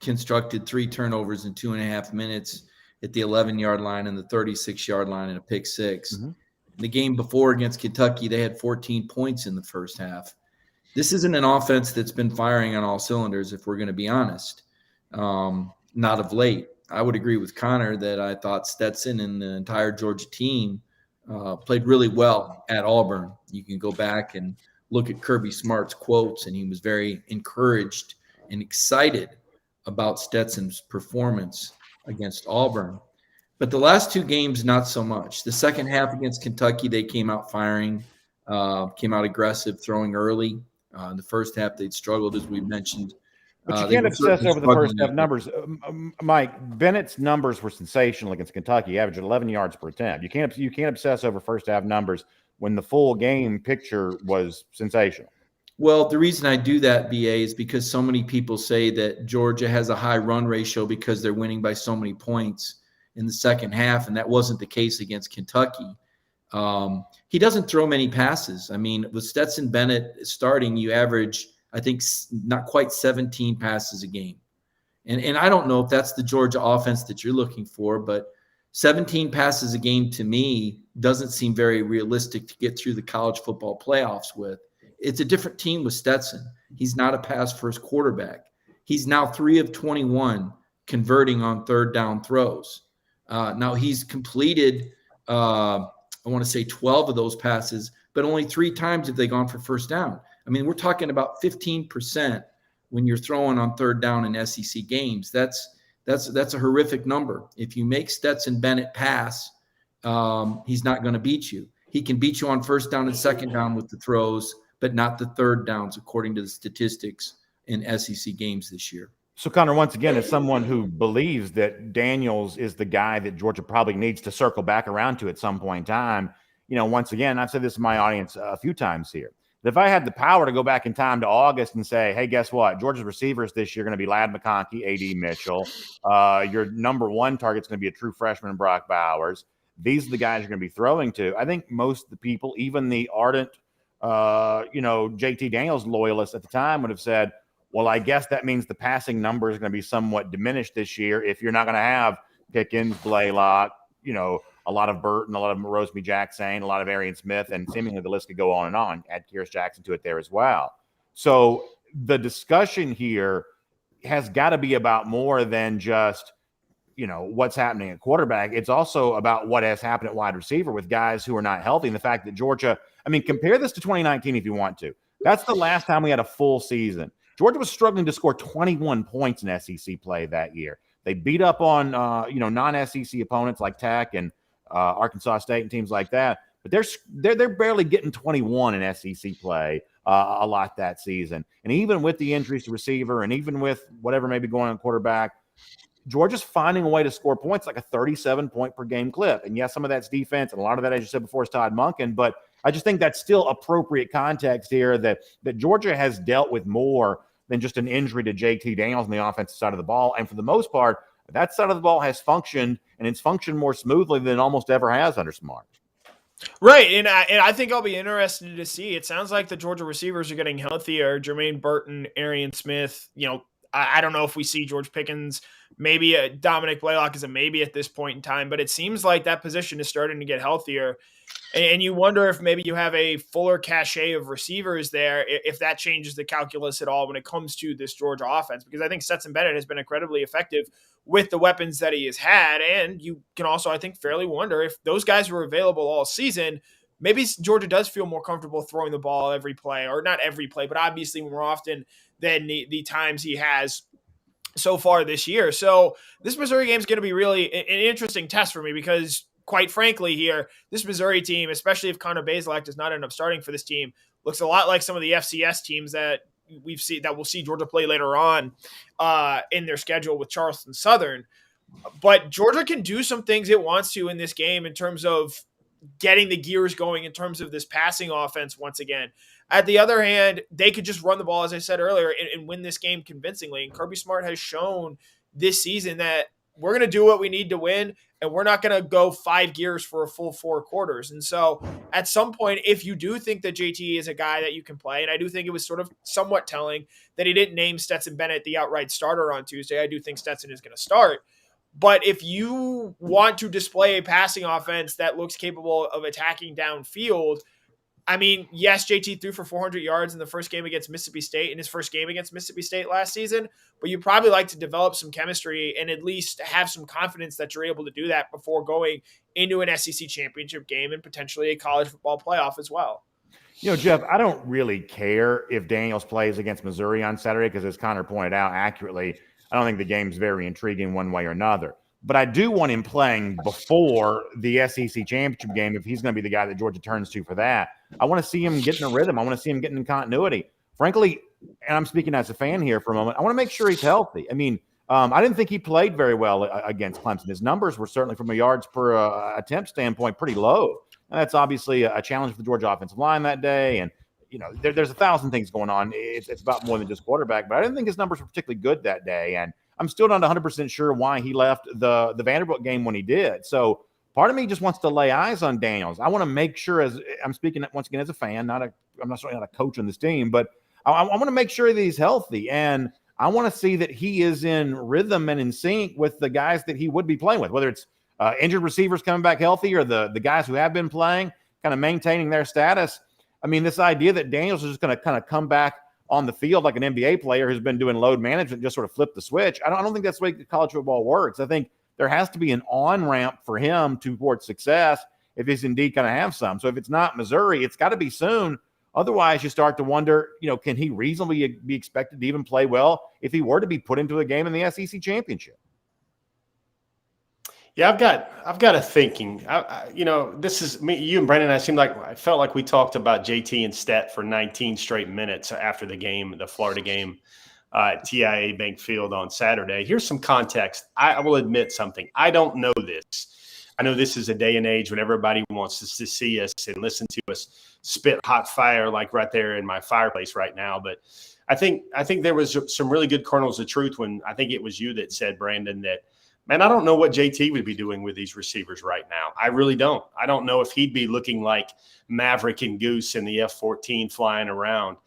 constructed 3 turnovers in 2.5 minutes at the 11-yard line and the 36-yard line and a pick six. Mm-hmm. The game before against Kentucky, they had 14 points in the first half. This isn't an offense that's been firing on all cylinders, if we're going to be honest. Not of late. I would agree with Connor that I thought Stetson and the entire Georgia team played really well at Auburn. You can go back and look at Kirby Smart's quotes, and he was very encouraged and excited about Stetson's performance against Auburn. But the last 2 games, not so much. The second half against Kentucky, they came out firing, came out aggressive, throwing early. In the first half, they'd struggled, as we mentioned. But you can't obsess over the first half numbers. Mike, Bennett's numbers were sensational against Kentucky, averaged 11 yards per attempt. You can't obsess over first half numbers when the full game picture was sensational. Well, the reason I do that, BA, is because so many people say that Georgia has a high run ratio because they're winning by so many points in the second half, and that wasn't the case against Kentucky. He doesn't throw many passes. I mean, with Stetson Bennett starting, you average, I think, not quite 17 passes a game. And I don't know if that's the Georgia offense that you're looking for, but 17 passes a game to me doesn't seem very realistic to get through the college football playoffs with. It's a different team with Stetson. He's not a pass-first quarterback. He's now 3 of 21 converting on third down throws. Now he's completed, I want to say 12 of those passes, but only 3 times have they gone for first down. I mean, we're talking about 15% when you're throwing on third down in SEC games. That's a horrific number. If you make Stetson Bennett pass, he's not going to beat you. He can beat you on first down and second down with the throws, but not the third downs, according to the statistics in SEC games this year. So, Connor, once again, as someone who believes that Daniels is the guy that Georgia probably needs to circle back around to at some point in time, once again, I've said this to my audience a few times here, that if I had the power to go back in time to August and say, hey, guess what? Georgia's receivers this year are going to be Ladd McConkey, A.D. Mitchell. Your number 1 target's going to be a true freshman, Brock Bowers. These are the guys you're going to be throwing to. I think most of the people, even the ardent, JT Daniels loyalists at the time would have said, well, I guess that means the passing number is going to be somewhat diminished this year if you're not going to have Pickens, Blaylock, a lot of Burton, a lot of Rosemy Jackson, a lot of Arian Smith, and seemingly the list could go on and on. Add Kyrus Jackson to it there as well. So the discussion here has got to be about more than just, what's happening at quarterback. It's also about what has happened at wide receiver with guys who are not healthy. And the fact that Georgia, compare this to 2019 if you want to. That's the last time we had a full season. Georgia was struggling to score 21 points in SEC play that year. They beat up on, non-SEC opponents like Tech and Arkansas State and teams like that. But they're barely getting 21 in SEC play a lot that season. And even with the injuries to receiver and even with whatever may be going on quarterback, Georgia's finding a way to score points like a 37-point per game clip. And yes, some of that's defense, and a lot of that, as you said before, is Todd Monken. But I just think that's still appropriate context here that Georgia has dealt with more than just an injury to JT Daniels on the offensive side of the ball. And for the most part, that side of the ball has functioned, and it's functioned more smoothly than it almost ever has under Smart. Right, and I think I'll be interested to see. It sounds like the Georgia receivers are getting healthier. Jermaine Burton, Arian Smith, I don't know if we see George Pickens, maybe Dominic Blaylock is a maybe at this point in time, but it seems like that position is starting to get healthier. And you wonder if maybe you have a fuller cachet of receivers there, if that changes the calculus at all when it comes to this Georgia offense, because I think Stetson Bennett has been incredibly effective with the weapons that he has had. And you can also, I think, fairly wonder if those guys were available all season, maybe Georgia does feel more comfortable throwing the ball every play, or not every play, but obviously more often than the times he has so far this year. So this Missouri game is going to be really an interesting test for me because, quite frankly, here, this Missouri team, especially if Connor Bazelak does not end up starting for this team, looks a lot like some of the FCS teams that we'll see Georgia play later on in their schedule with Charleston Southern. But Georgia can do some things it wants to in this game in terms of getting the gears going in terms of this passing offense once again. At the other hand, they could just run the ball, as I said earlier, and win this game convincingly. And Kirby Smart has shown this season that we're going to do what we need to win, and we're not going to go 5 gears for a full 4 quarters. And so at some point, if you do think that JT is a guy that you can play, and I do think it was sort of somewhat telling that he didn't name Stetson Bennett the outright starter on Tuesday. I do think Stetson is going to start. But if you want to display a passing offense that looks capable of attacking downfield, I mean, yes, JT threw for 400 yards in the first game against Mississippi State, in his first game against Mississippi State last season, but you probably like to develop some chemistry and at least have some confidence that you're able to do that before going into an SEC championship game and potentially a college football playoff as well. You know, Jeff, I don't really care if Daniels plays against Missouri on Saturday because, as Connor pointed out accurately, I don't think the game's very intriguing one way or another. But I do want him playing before the SEC championship game if he's going to be the guy that Georgia turns to for that. I want to see him get in a rhythm. I want to see him getting in continuity. Frankly, and I'm speaking as a fan here for a moment, I want to make sure he's healthy. I mean, I didn't think he played very well against Clemson. His numbers were certainly, from a yards per attempt standpoint, pretty low. And that's obviously a challenge for the Georgia offensive line that day. And, you know, there's 1,000 things going on. It's about more than just quarterback. But I didn't think his numbers were particularly good that day. And I'm still not 100% sure why he left the Vanderbilt game when he did. So part of me just wants to lay eyes on Daniels. I want to make sure, as I'm speaking once again as a fan, I'm not certainly not a coach on this team, but I want to make sure that he's healthy. And I want to see that he is in rhythm and in sync with the guys that he would be playing with, whether it's injured receivers coming back healthy or the guys who have been playing, kind of maintaining their status. I mean, this idea that Daniels is just going to kind of come back on the field like an NBA player who's been doing load management, just sort of flip the switch. I don't think that's the way college football works. I think there has to be an on-ramp for him towards success if he's indeed going to have some. So if it's not Missouri, it's got to be soon. Otherwise, you start to wonder, you know, can he reasonably be expected to even play well if he were to be put into a game in the SEC championship? Yeah, I've got a thinking. You know, this is me, you and Brandon. I felt like we talked about JT and Stet for 19 straight minutes after the game, the Florida game at TIAA Bank Field on Saturday. Here's some context. I will admit something. I don't know this. I know this is a day and age when everybody wants to see us and listen to us spit hot fire like right there in my fireplace right now. But I think there was some really good kernels of truth when I think it was you that said, Brandon, that, man, I don't know what JT would be doing with these receivers right now. I really don't. I don't know if he'd be looking like Maverick and Goose in the F-14 flying around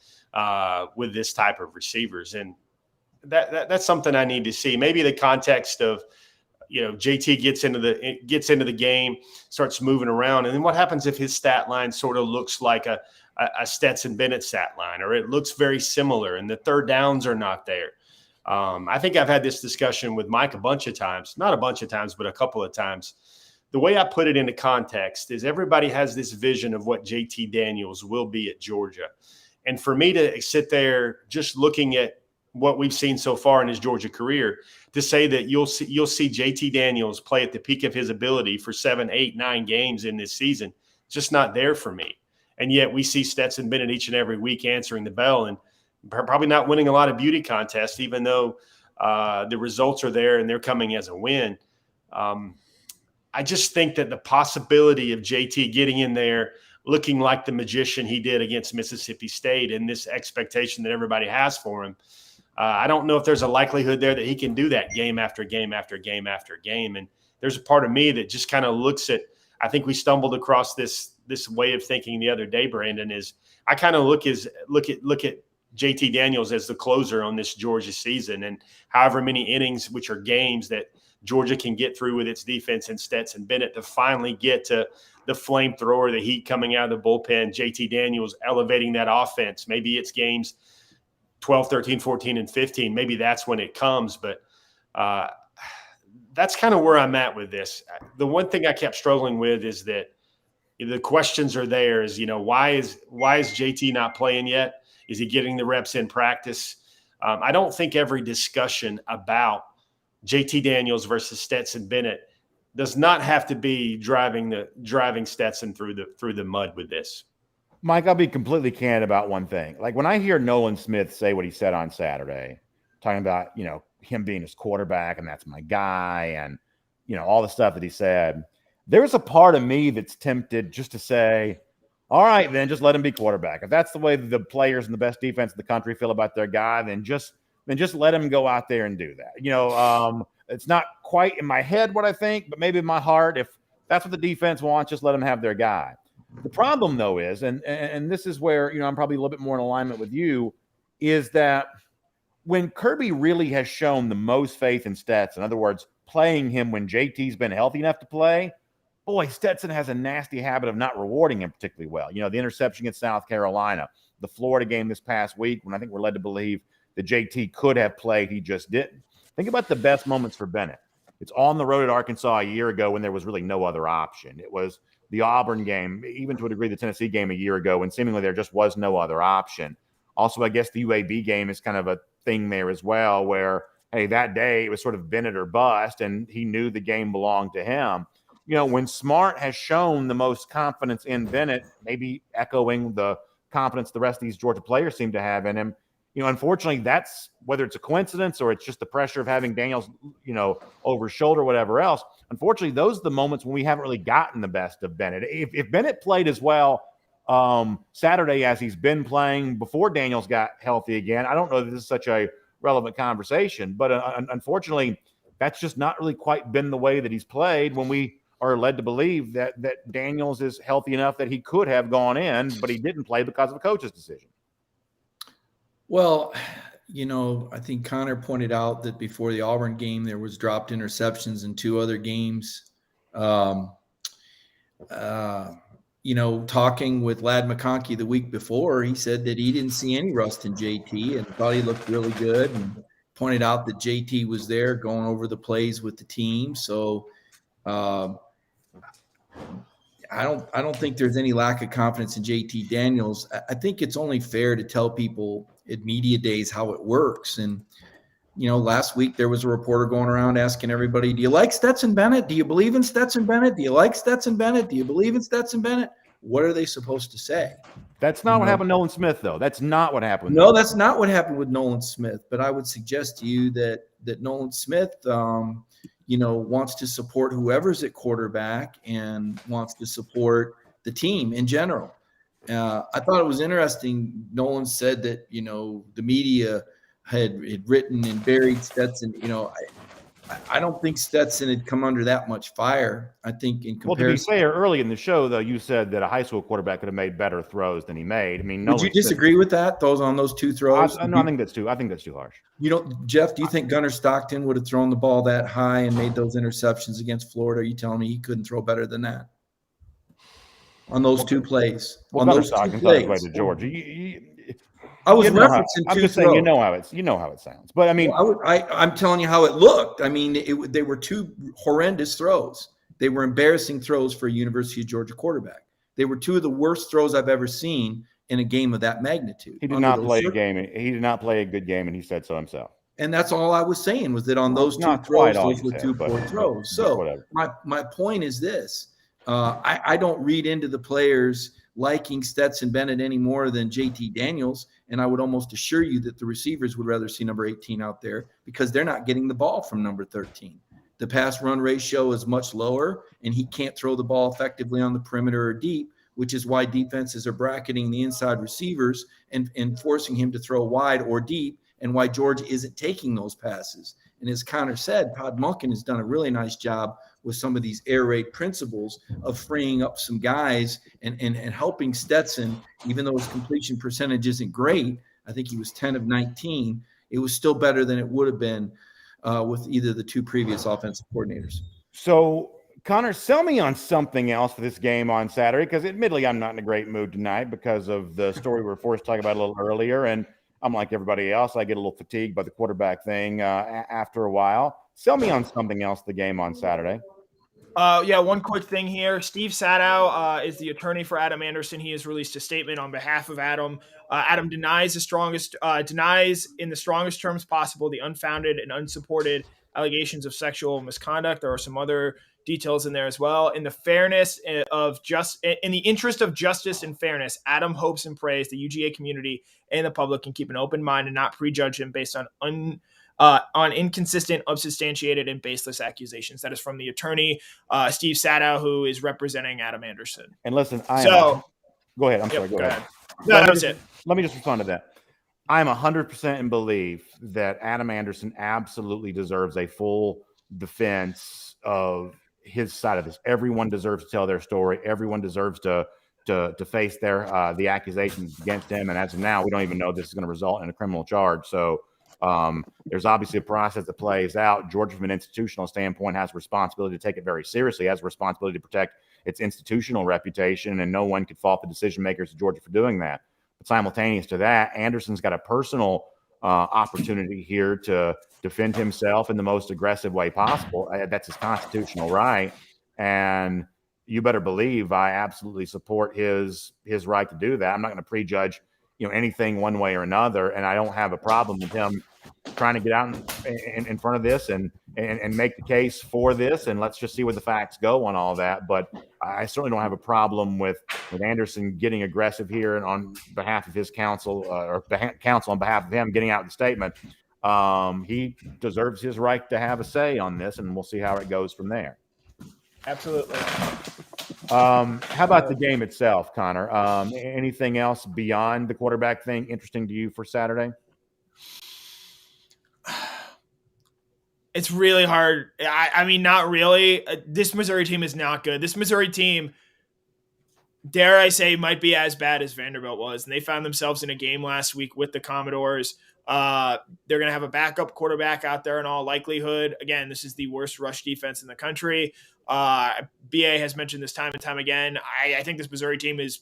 with this type of receivers. And that's something I need to see. Maybe the context of, you know, JT gets into the game, starts moving around. And then what happens if his stat line sort of looks like a Stetson Bennett stat line, or it looks very similar and the third downs are not there? I think I've had this discussion with Mike a bunch of times, not a bunch of times, but a couple of times. The way I put it into context is everybody has this vision of what JT Daniels will be at Georgia. And for me to sit there just looking at what we've seen so far in his Georgia career, to say that you'll see JT Daniels play at the peak of his ability for 7, 8, 9 games in this season, just not there for me. And yet we see Stetson Bennett each and every week answering the bell and probably not winning a lot of beauty contests, even though the results are there and they're coming as a win. I just think that the possibility of JT getting in there looking like the magician he did against Mississippi State and this expectation that everybody has for him, I don't know if there's a likelihood there that he can do that game after game after game after game. And there's a part of me that just kind of looks at, I think we stumbled across this way of thinking the other day, Brandon, is I kind of look at JT Daniels as the closer on this Georgia season, and however many innings, which are games that Georgia can get through with its defense and Stetson Bennett to finally get to the flamethrower, the heat coming out of the bullpen, JT Daniels elevating that offense. Maybe it's games 12, 13, 14, and 15. Maybe that's when it comes. But that's kind of where I'm at with this. The one thing I kept struggling with is that the questions are there is, you know, why is JT not playing yet? Is he getting the reps in practice? I don't think every discussion about JT Daniels versus Stetson Bennett does not have to be driving Stetson through the mud with this. Mike, I'll be completely candid about one thing. Like when I hear Nolan Smith say what he said on Saturday, talking about, you know, him being his quarterback and that's my guy and, you know, all the stuff that he said, there's a part of me that's tempted just to say, all right, then just let him be quarterback. If that's the way the players and the best defense in the country feel about their guy, then just let him go out there and do that. It's not quite in my head what I think, but maybe in my heart, if that's what the defense wants, just let them have their guy. The problem, though, is, and this is where, I'm probably a little bit more in alignment with you, is that when Kirby really has shown the most faith in Stetson, in other words, playing him when JT's been healthy enough to play, boy, Stetson has a nasty habit of not rewarding him particularly well. The interception against South Carolina, the Florida game this past week, when I think we're led to believe that JT could have played, he just didn't. Think about the best moments for Bennett. It's on the road at Arkansas a year ago when there was really no other option. It was the Auburn game, even to a degree the Tennessee game a year ago, when seemingly there just was no other option. Also, I guess the UAB game is kind of a thing there as well, where, hey, that day it was sort of Bennett or bust, and he knew the game belonged to him. When Smart has shown the most confidence in Bennett, maybe echoing the confidence the rest of these Georgia players seem to have in him, unfortunately, that's, whether it's a coincidence or it's just the pressure of having Daniels, over his shoulder, whatever else. Unfortunately, those are the moments when we haven't really gotten the best of Bennett. If Bennett played as well Saturday as he's been playing before Daniels got healthy again, I don't know that this is such a relevant conversation, but unfortunately, that's just not really quite been the way that he's played when we are led to believe that Daniels is healthy enough that he could have gone in, but he didn't play because of a coach's decision. Well, I think Connor pointed out that before the Auburn game, there was dropped interceptions in 2 other games. Talking with Ladd McConkey the week before, he said that he didn't see any rust in JT and thought he looked really good, and pointed out that JT was there going over the plays with the team. So I don't think there's any lack of confidence in JT Daniels. I think it's only fair to tell people at media days how it works. And, last week there was a reporter going around asking everybody, do you like Stetson Bennett? Do you believe in Stetson Bennett? Do you like Stetson Bennett? Do you believe in Stetson Bennett? What are they supposed to say? That's not what happened to Nolan Smith, though. That's not what happened. No, that's not what happened with Nolan Smith. But I would suggest to you that Nolan Smith, wants to support whoever's at quarterback and wants to support the team in general. I thought it was interesting. Nolan said that, the media had written and buried Stetson. I don't think Stetson had come under that much fire. I think in comparison. Well, to be fair, early in the show, though, you said that a high school quarterback could have made better throws than he made. I mean, would you disagree with that? Those 2 throws? I think that's too harsh. Jeff, do you think Gunnar Stockton would have thrown the ball that high and made those interceptions against Florida? Are you telling me he couldn't throw better than that on those 2 plays? Well, Gunnar Stockton thought to Georgia. I was referencing I'm just saying, you know how it sounds. But I mean, I'm telling you how it looked. I mean, they were 2 horrendous throws. They were embarrassing throws for a University of Georgia quarterback. They were 2 of the worst throws I've ever seen in a game of that magnitude. He did not play a game. He did not play a good game, and he said so himself. And that's all I was saying, was that on those 2 throws, those were 2 poor throws. So my point is this. I don't read into the players liking Stetson Bennett any more than JT Daniels. And I would almost assure you that the receivers would rather see number 18 out there because they're not getting the ball from number 13. The pass run ratio is much lower, and he can't throw the ball effectively on the perimeter or deep, which is why defenses are bracketing the inside receivers and forcing him to throw wide or deep, and why Georgia isn't taking those passes. And as Connor said, Todd Monken has done a really nice job with some of these air raid principles of freeing up some guys and helping Stetson, even though his completion percentage isn't great. I think he was 10 of 19. It was still better than it would have been with either of the 2 previous offensive coordinators. So, Connor, sell me on something else for this game on Saturday, because admittedly I'm not in a great mood tonight because of the story we were forced to talk about a little earlier. And I'm like everybody else. I get a little fatigued by the quarterback thing after a while. Sell me on something else the game on Saturday. One quick thing here. Steve Sadow is the attorney for Adam Anderson. He has released a statement on behalf of Adam. Adam denies in the strongest terms possible the unfounded and unsupported allegations of sexual misconduct. There are some other details in there as well. In the interest of justice and fairness, Adam hopes and prays the UGA community and the public can keep an open mind and not prejudge him based on on inconsistent, unsubstantiated, and baseless accusations. That is from the attorney, Steve Sadow, who is representing Adam Anderson. And listen, go ahead. I'm sorry. Go ahead. No, that was it. Let me just respond to that. I'm 100% in belief that Adam Anderson absolutely deserves a full defense of his side of this. Everyone deserves to tell their story. Everyone deserves to face the accusations against him. And as of now, we don't even know this is going to result in a criminal charge. So there's obviously a process that plays out. Georgia, from an institutional standpoint, has a responsibility to take it very seriously, has a responsibility to protect its institutional reputation, and no one could fault the decision makers of Georgia for doing that. But simultaneous to that, Anderson's got a personal opportunity here to defend himself in the most aggressive way possible. That's his constitutional right, and you better believe I absolutely support his right to do that. I'm not going to prejudge anything one way or another, and I don't have a problem with him trying to get out in front of this and make the case for this, and let's just see where the facts go on all that. But I certainly don't have a problem with Anderson getting aggressive here and on behalf of his counsel, or counsel on behalf of him getting out the statement. He deserves his right to have a say on this, and we'll see how it goes from there. Absolutely. How about the game itself, Connor? Anything else beyond the quarterback thing interesting to you for Saturday? It's really hard. I mean, not really. This Missouri team is not good. This Missouri team, dare I say, might be as bad as Vanderbilt was. And they found themselves in a game last week with the Commodores. They're going to have a backup quarterback out there in all likelihood. Again, this is the worst rush defense in the country. BA has mentioned this time and time again. I think this Missouri team is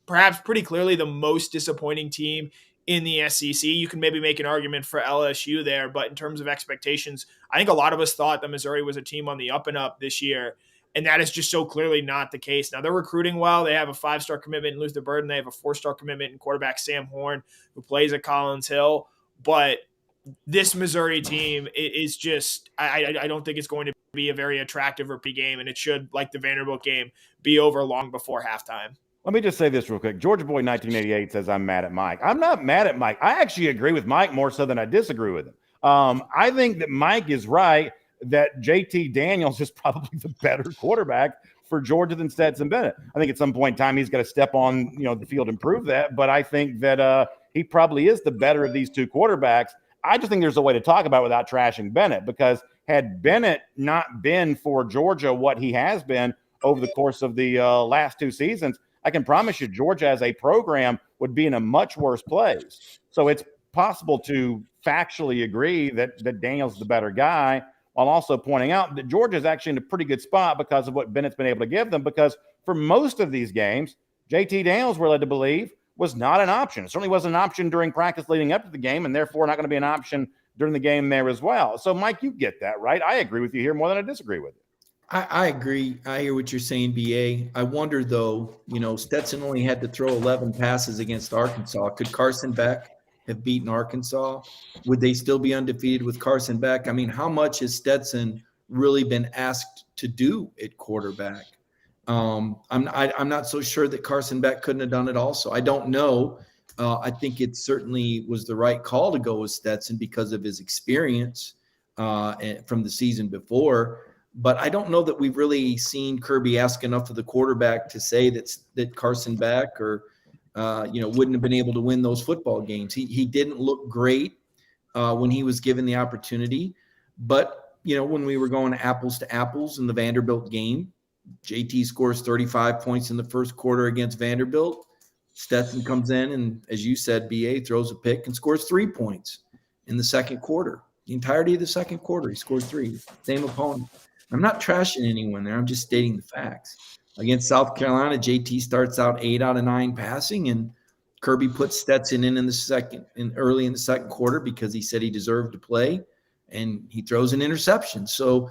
perhaps pretty clearly the most disappointing team in the SEC. You can maybe make an argument for LSU there, but in terms of expectations, I think a lot of us thought that Missouri was a team on the up and up this year, and that is just so clearly not the case. Now, they're recruiting well. They have a 5-star commitment in Luther Burden. They have a 4-star commitment in quarterback Sam Horn, who plays at Collins Hill. But this Missouri team is just – I don't think it's going to be a very attractive repeat game, and it should, like the Vanderbilt game, be over long before halftime. Let me just say this real quick. Georgia Boy 1988 says I'm mad at Mike. I'm not mad at Mike. I actually agree with Mike more so than I disagree with him. I think that Mike is right that JT Daniels is probably the better quarterback for Georgia than Stetson Bennett. I think at some point in time he's got to step on the field and prove that, but I think that he probably is the better of these two quarterbacks. I just think there's a way to talk about it without trashing Bennett, because had Bennett not been for Georgia what he has been over the course of the last 2 seasons, I can promise you Georgia as a program would be in a much worse place. So it's possible to factually agree that Daniels is the better guy, while also pointing out that Georgia is actually in a pretty good spot because of what Bennett's been able to give them, because for most of these games, JT Daniels, we're led to believe, was not an option. It certainly wasn't an option during practice leading up to the game, and therefore not going to be an option during the game there as well. So, Mike, you get that, right? I agree with you here more than I disagree with you. I agree. I hear what you're saying, BA. I wonder, though, Stetson only had to throw 11 passes against Arkansas. Could Carson Beck have beaten Arkansas? Would they still be undefeated with Carson Beck? I mean, how much has Stetson really been asked to do at quarterback? I'm not so sure that Carson Beck couldn't have done it also. I don't know. I think it certainly was the right call to go with Stetson because of his experience from the season before. But I don't know that we've really seen Kirby ask enough of the quarterback to say that Carson Beck or wouldn't have been able to win those football games. He didn't look great when he was given the opportunity. But when we were going apples to apples in the Vanderbilt game, JT scores 35 points in the first quarter against Vanderbilt. Stetson comes in and, as you said, BA throws a pick and scores 3 points in the second quarter. The entirety of the second quarter, he scored 3. Same opponent. I'm not trashing anyone there. I'm just stating the facts. Against South Carolina, JT starts out 8 out of 9 passing, and Kirby puts Stetson early in the second quarter because he said he deserved to play, and he throws an interception. So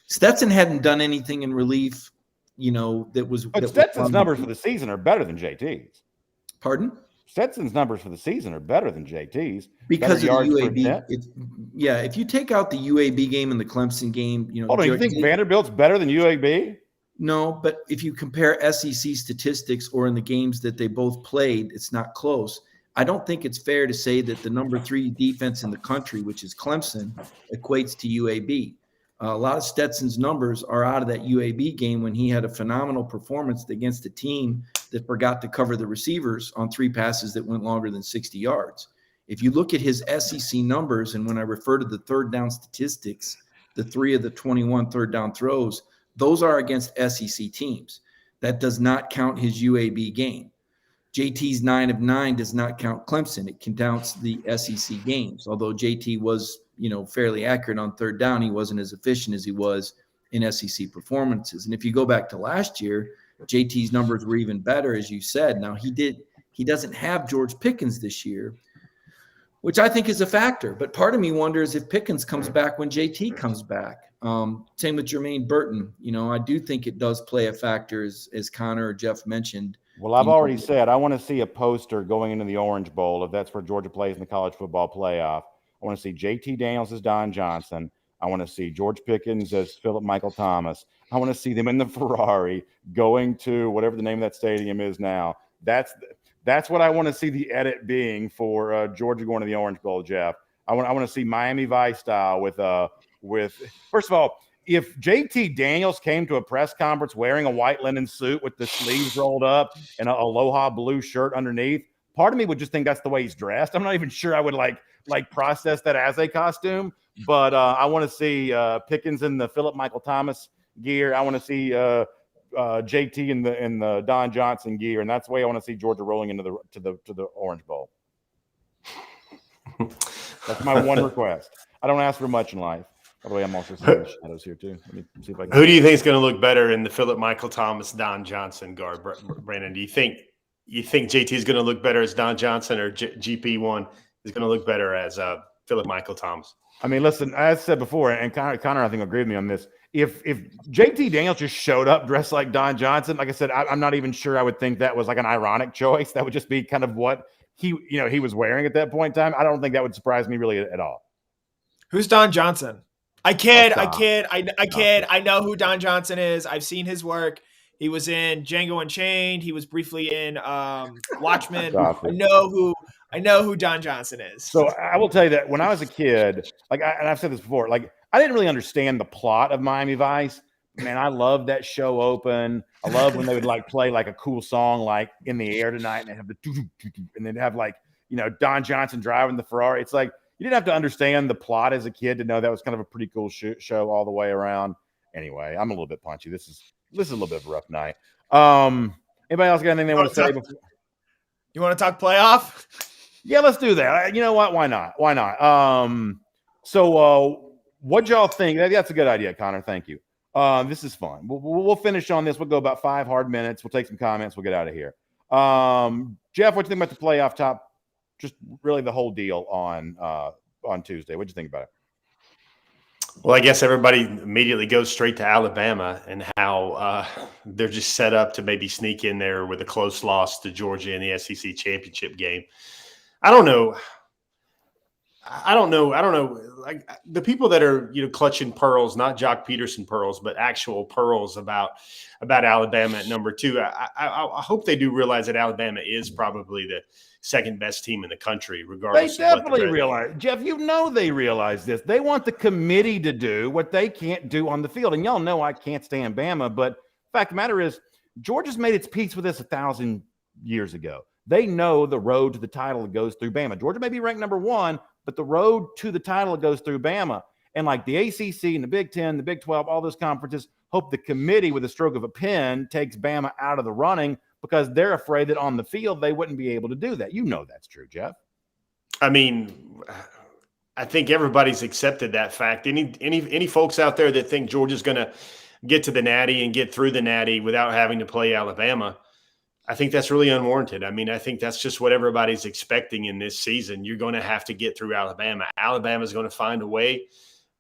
Stetson hadn't done anything in relief, that was. But Stetson's numbers for the season are better than JT's. Pardon? Stetson's numbers for the season are better than JT's because of the UAB. If you take out the UAB game and the Clemson game, Hold on, you think Vanderbilt's better than UAB? No, but if you compare SEC statistics or in the games that they both played, it's not close. I don't think it's fair to say that the number 3 defense in the country, which is Clemson, equates to UAB. A lot of Stetson's numbers are out of that UAB game when he had a phenomenal performance against a team that forgot to cover the receivers on 3 passes that went longer than 60 yards. If you look at his SEC numbers, and when I refer to the third down statistics, the 3 of the 21 third down throws, those are against SEC teams. That does not count his UAB game. JT's 9 of 9 does not count Clemson. It counts the SEC games. Although JT was, fairly accurate on third down, he wasn't as efficient as he was in SEC performances. And if you go back to last year, JT's numbers were even better, as you said. Now he doesn't have George Pickens this year, which I think is a factor. But part of me wonders if Pickens comes back when JT comes back. Same with Jermaine Burton. I do think it does play a factor, as Connor or Jeff mentioned. Well, I've already said I want to see a poster going into the Orange Bowl if that's where Georgia plays in the college football playoff. I want to see JT Daniels as Don Johnson. I want to see George Pickens as Philip Michael Thomas. I want to see them in the Ferrari going to whatever the name of that stadium is now. That's what I want to see the edit being for Georgia going to the Orange Bowl, Jeff. I want to see Miami Vice style with first of all, if JT Daniels came to a press conference wearing a white linen suit with the sleeves rolled up and a Aloha blue shirt underneath, part of me would just think that's the way he's dressed. I'm not even sure I would like process that as a costume, but I want to see Pickens in the Philip Michael Thomas gear. I want to see JT in the Don Johnson gear, and that's the way I want to see Georgia rolling into the Orange Bowl. That's my one request. I don't ask for much in life. By the way, I'm also seeing shadows here too. Let me see if I can. Who do you think is going to look better in the Philip Michael Thomas, Don Johnson guard, Brandon? Do you think JT is going to look better as Don Johnson, or GP1 is going to look better as Philip Michael Thomas? I mean, listen, as I said before, and Connor, I think, agreed with me on this. If JT Daniels just showed up dressed like Don Johnson, like I said, I'm not even sure I would think that was like an ironic choice. That would just be kind of what he was wearing at that point in time. I don't think that would surprise me really at all. Who's Don Johnson? I kid. I know who Don Johnson is. I've seen his work. He was in Django Unchained. He was briefly in Watchmen. I know who Don Johnson is. So I will tell you that when I was a kid, and I've said this before, I didn't really understand the plot of Miami Vice. Man, I loved that show open. I love when they would play a cool song like "In the Air Tonight" and they have the and they'd have Don Johnson driving the Ferrari. It's like you didn't have to understand the plot as a kid to know that was kind of a pretty cool show all the way around. Anyway, I'm a little bit punchy. This is a little bit of a rough night. Anybody else got anything they want to say before? You want to talk playoff? Yeah, let's do that. You know what? Why not? So what y'all think? That's a good idea, Connor. Thank you. This is fun. We'll finish on this. We'll go about 5 hard minutes. We'll take some comments. We'll get out of here. Jeff, what do you think about the playoff top? Just really the whole deal on Tuesday. What do you think about it? Well, I guess everybody immediately goes straight to Alabama and how they're just set up to maybe sneak in there with a close loss to Georgia in the SEC championship game. I don't know. Like the people that are, clutching pearls, not Jock Peterson pearls, but actual pearls about Alabama at number 2. I hope they do realize that Alabama is probably the second best team in the country, regardless. They definitely realize, Jeff. They realize this. They want the committee to do what they can't do on the field. And y'all know I can't stand Bama, but the fact of the matter is, Georgia's made its peace with this 1,000 years ago. They know the road to the title goes through Bama. Georgia may be ranked number 1, but the road to the title goes through Bama. And like the ACC and the Big Ten, the Big 12, all those conferences hope the committee with a stroke of a pen takes Bama out of the running because they're afraid that on the field they wouldn't be able to do that. You know that's true, Jeff. I mean, I think everybody's accepted that fact. Any folks out there that think Georgia's going to get to the Natty and get through the Natty without having to play Alabama, I think that's really unwarranted. I mean, I think that's just what everybody's expecting in this season. You're going to have to get through Alabama. Alabama's going to find a way.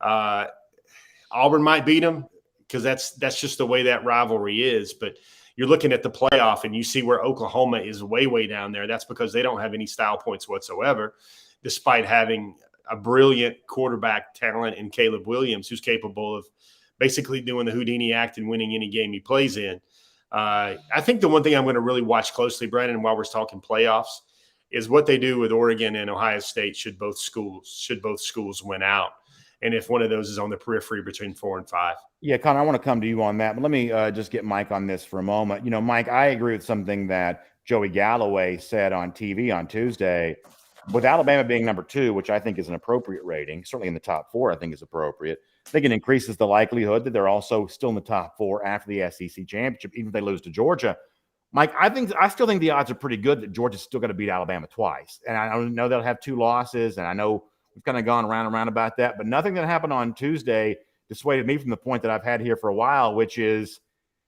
Auburn might beat them because that's just the way that rivalry is. But you're looking at the playoff and you see where Oklahoma is way, way down there. That's because they don't have any style points whatsoever, despite having a brilliant quarterback talent in Caleb Williams, who's capable of basically doing the Houdini act and winning any game he plays in. I think the one thing I'm going to really watch closely, Brandon, while we're talking playoffs, is what they do with Oregon and Ohio State should both schools win out. And if one of those is on the periphery between 4 and 5. Yeah, Connor, I want to come to you on that, but let me just get Mike on this for a moment. Mike, I agree with something that Joey Galloway said on TV on Tuesday. With Alabama being number 2, which I think is an appropriate rating, certainly in the top 4, I think is appropriate. I think it increases the likelihood that they're also still in the top 4 after the SEC championship, even if they lose to Georgia. Mike, I still think the odds are pretty good that Georgia's still going to beat Alabama twice. And I know they'll have 2 losses, and I know we've kind of gone around and around about that, but nothing that happened on Tuesday dissuaded me from the point that I've had here for a while, which is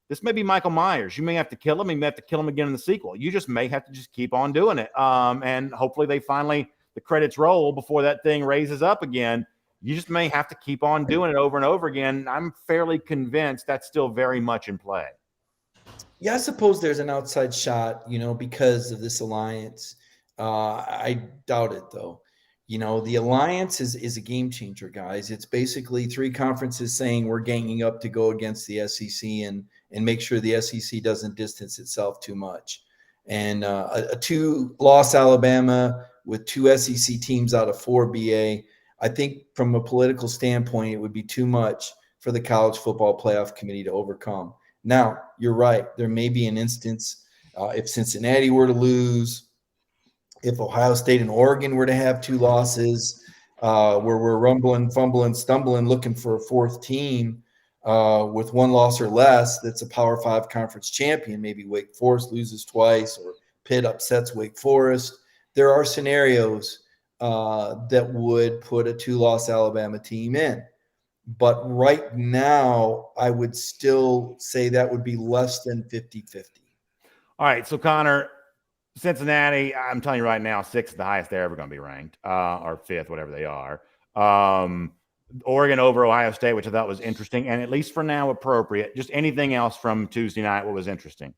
this may be Michael Myers. You may have to kill him. You may have to kill him again in the sequel. You just may have to just keep on doing it. And hopefully the credits roll before that thing raises up again. You just may have to keep on doing it over and over again. I'm fairly convinced that's still very much in play. Yeah, I suppose there's an outside shot, because of this alliance. I doubt it, though. The alliance is a game changer, guys. It's basically 3 conferences saying we're ganging up to go against the SEC and make sure the SEC doesn't distance itself too much. And a 2-loss Alabama with 2 SEC teams out of 4 BA, I think from a political standpoint, it would be too much for the College Football Playoff Committee to overcome. Now, you're right. There may be an instance if Cincinnati were to lose, if Ohio State and Oregon were to have 2 losses, where we're rumbling, fumbling, stumbling, looking for a 4th team with 1 loss or less that's a Power 5 conference champion. Maybe Wake Forest loses twice or Pitt upsets Wake Forest. There are scenarios that would put a 2-loss Alabama team in. But right now, I would still say that would be less than 50-50. All right, so Connor, Cincinnati, I'm telling you right now, 6th is the highest they're ever going to be ranked, or 5th, whatever they are. Oregon over Ohio State, which I thought was interesting, and at least for now, appropriate. Just anything else from Tuesday night, what was interesting?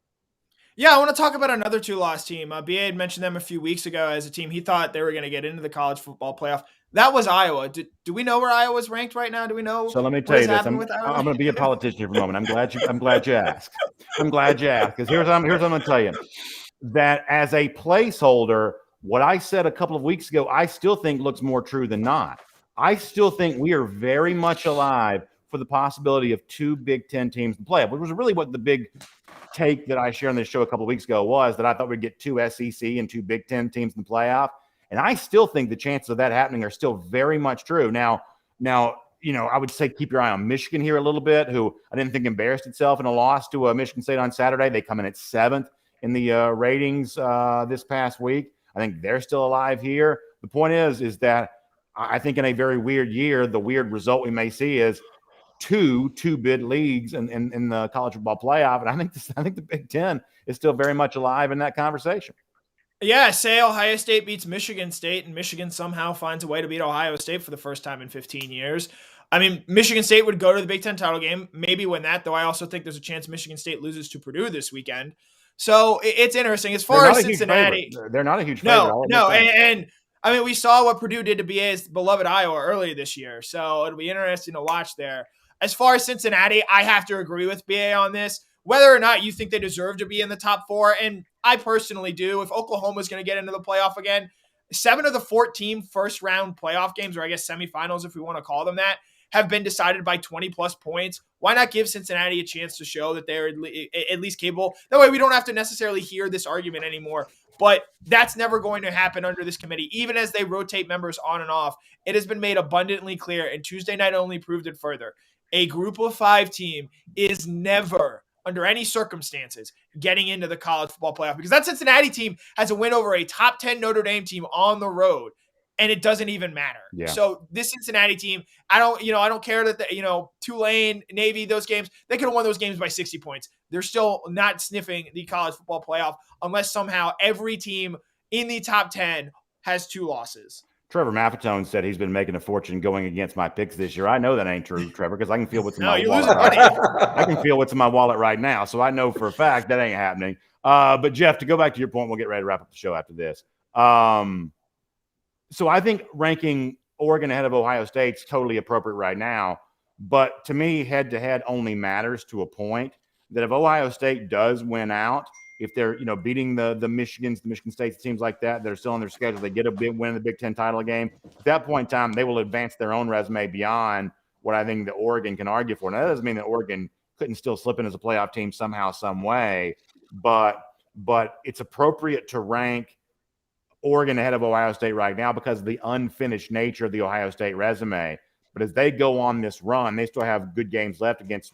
Yeah, I want to talk about another 2-loss team. BA had mentioned them a few weeks ago as a team he thought they were going to get into the college football playoff. That was Iowa. Do we know where Iowa's ranked right now? Do we know? So let me tell you this. I'm going to be a politician here for a moment. I'm glad you asked. I'm glad you asked, because here's what I'm going to tell you. That as a placeholder, what I said a couple of weeks ago, I still think looks more true than not. I still think we are very much alive for the possibility of 2 Big Ten teams in play, which was really what the big take that I shared on this show a couple of weeks ago was, that I thought we'd get 2 SEC and 2 Big Ten teams in the playoff. And I still think the chances of that happening are still very much true. Now, I would say keep your eye on Michigan here a little bit, who I didn't think embarrassed itself in a loss to Michigan State on Saturday. They come in at 7th in the ratings this past week. I think they're still alive here. The point is that I think in a very weird year, the weird result we may see is two bid leagues in the college football playoff. And I think the Big Ten is still very much alive in that conversation. Yeah, say Ohio State beats Michigan State and Michigan somehow finds a way to beat Ohio State for the first time in 15 years. I mean, Michigan State would go to the Big Ten title game, maybe win that, though I also think there's a chance Michigan State loses to Purdue this weekend. So it's interesting. As far as Cincinnati, they're not a huge favorite. No. And I mean, we saw what Purdue did to BA's beloved Iowa earlier this year. So it'll be interesting to watch there. As far as Cincinnati, I have to agree with BA on this. Whether or not you think they deserve to be in the top 4, and I personally do. If Oklahoma's going to get into the playoff again, 7 of the 14 first-round playoff games, or I guess semifinals if we want to call them that, have been decided by 20-plus points. Why not give Cincinnati a chance to show that they're at least capable? That way we don't have to necessarily hear this argument anymore. But that's never going to happen under this committee. Even as they rotate members on and off, it has been made abundantly clear, and Tuesday night only proved it further. A group of 5 team is never, under any circumstances, getting into the college football playoff, because that Cincinnati team has a win over a top 10 Notre Dame team on the road, and it doesn't even matter. Yeah. So this Cincinnati team, I don't care that Tulane, Navy, those games, they could have won those games by 60 points. They're still not sniffing the college football playoff unless somehow every team in the top 10 has 2 losses. Trevor Maffetone said he's been making a fortune going against my picks this year. I know that ain't true, Trevor, because I can feel what's in my wallet. I can feel what's in my wallet right now, so I know for a fact that ain't happening. But Jeff, to go back to your point, we'll get ready to wrap up the show after this. So I think ranking Oregon ahead of Ohio State's totally appropriate right now. But to me, head-to-head only matters to a point. That if Ohio State does win out, if they're, beating the Michigans, the Michigan States, teams like that, they're still on their schedule. They get a big win in the Big Ten title game. At that point in time, they will advance their own resume beyond what I think that Oregon can argue for. Now, that doesn't mean that Oregon couldn't still slip in as a playoff team somehow, some way, but it's appropriate to rank Oregon ahead of Ohio State right now because of the unfinished nature of the Ohio State resume. But as they go on this run, they still have good games left against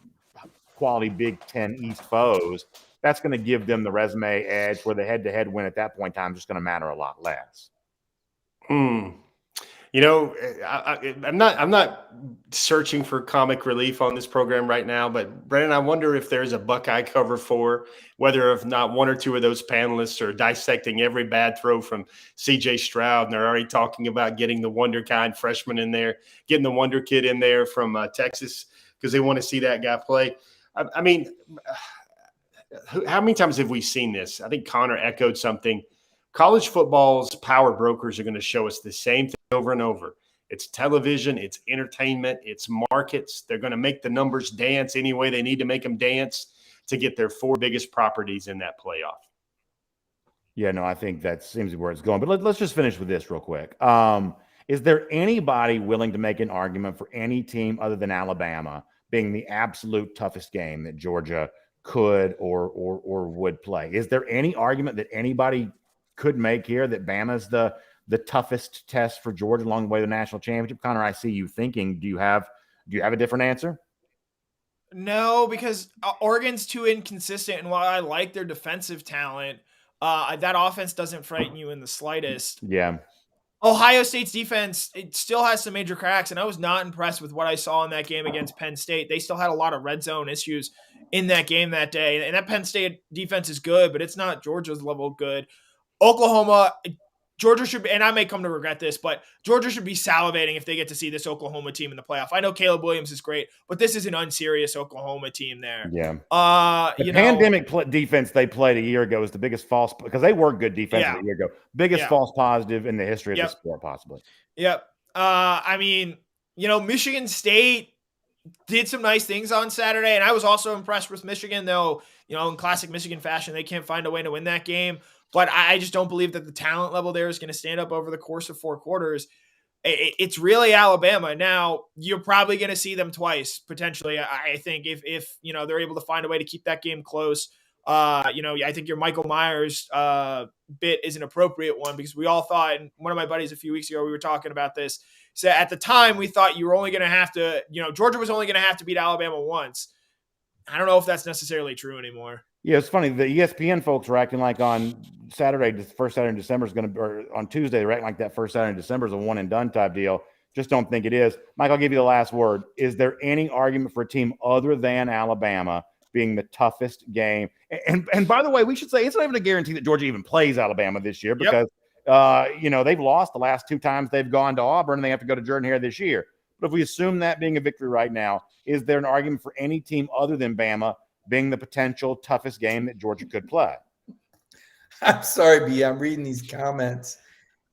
quality Big Ten East foes. That's going to give them the resume edge where the head-to-head win at that point in time is just going to matter a lot less. I'm not searching for comic relief on this program right now, but Brennan, I wonder if there's a Buckeye cover for whether if not one or two of those panelists are dissecting every bad throw from CJ Stroud, and they're already talking about getting the wonder kind freshman in there, getting the wonder kid in there from Texas because they want to see that guy play. I mean, how many times have we seen this? I think Connor echoed something. College football's power brokers are going to show us the same thing over and over. It's television, it's entertainment, it's markets. They're going to make the numbers dance any way they need to make them dance to get their 4 biggest properties in that playoff. Yeah, no, I think that seems to be where it's going. But let's just finish with this real quick. Is there anybody willing to make an argument for any team other than Alabama being the absolute toughest game that Georgia could or would play? Is there any argument that anybody could make here that Bama's the toughest test for Georgia along the way to the national championship? Connor, I see you thinking. Do you have a different answer? No, because Oregon's too inconsistent, and while I like their defensive talent, that offense doesn't frighten you in the slightest. Yeah. Ohio State's defense, it still has some major cracks, and I was not impressed with what I saw in that game against Penn State. They still had a lot of red zone issues in that game that day, and that Penn State defense is good, but it's not Georgia's level of good. Oklahoma, Georgia should be, and I may come to regret this, but Georgia should be salivating if they get to see this Oklahoma team in the playoff. I know Caleb Williams is great, but this is an unserious Oklahoma team there. Yeah. The pandemic defense they played a year ago is the biggest false, because they were good defense a year ago. Biggest false positive in the history of the sport, possibly. Yep. Michigan State did some nice things on Saturday, and I was also impressed with Michigan, though, in classic Michigan fashion, they can't find a way to win that game. But I just don't believe that the talent level there is going to stand up over the course of 4 quarters. It's really Alabama. Now, you're probably going to see them twice, potentially, I think, if they're able to find a way to keep that game close. I think your Michael Myers bit is an appropriate one because we all thought, and one of my buddies a few weeks ago, we were talking about this. So at the time, we thought you were only going to have to, Georgia was only going to have to beat Alabama once. I don't know if that's necessarily true anymore. Yeah, it's funny. The ESPN folks were acting like on Saturday, the first Saturday in December is going to, or on Tuesday, they're acting like that first Saturday in December is a one and done type deal. Just don't think it is. Mike, I'll give you the last word. Is there any argument for a team other than Alabama being the toughest game? And by the way, we should say it's not even a guarantee that Georgia even plays Alabama this year because, they've lost the last 2 times they've gone to Auburn and they have to go to Jordan-Hare this year. But if we assume that being a victory right now, is there an argument for any team other than Bama being the potential toughest game that Georgia could play? I'm sorry, B. I'm reading these comments,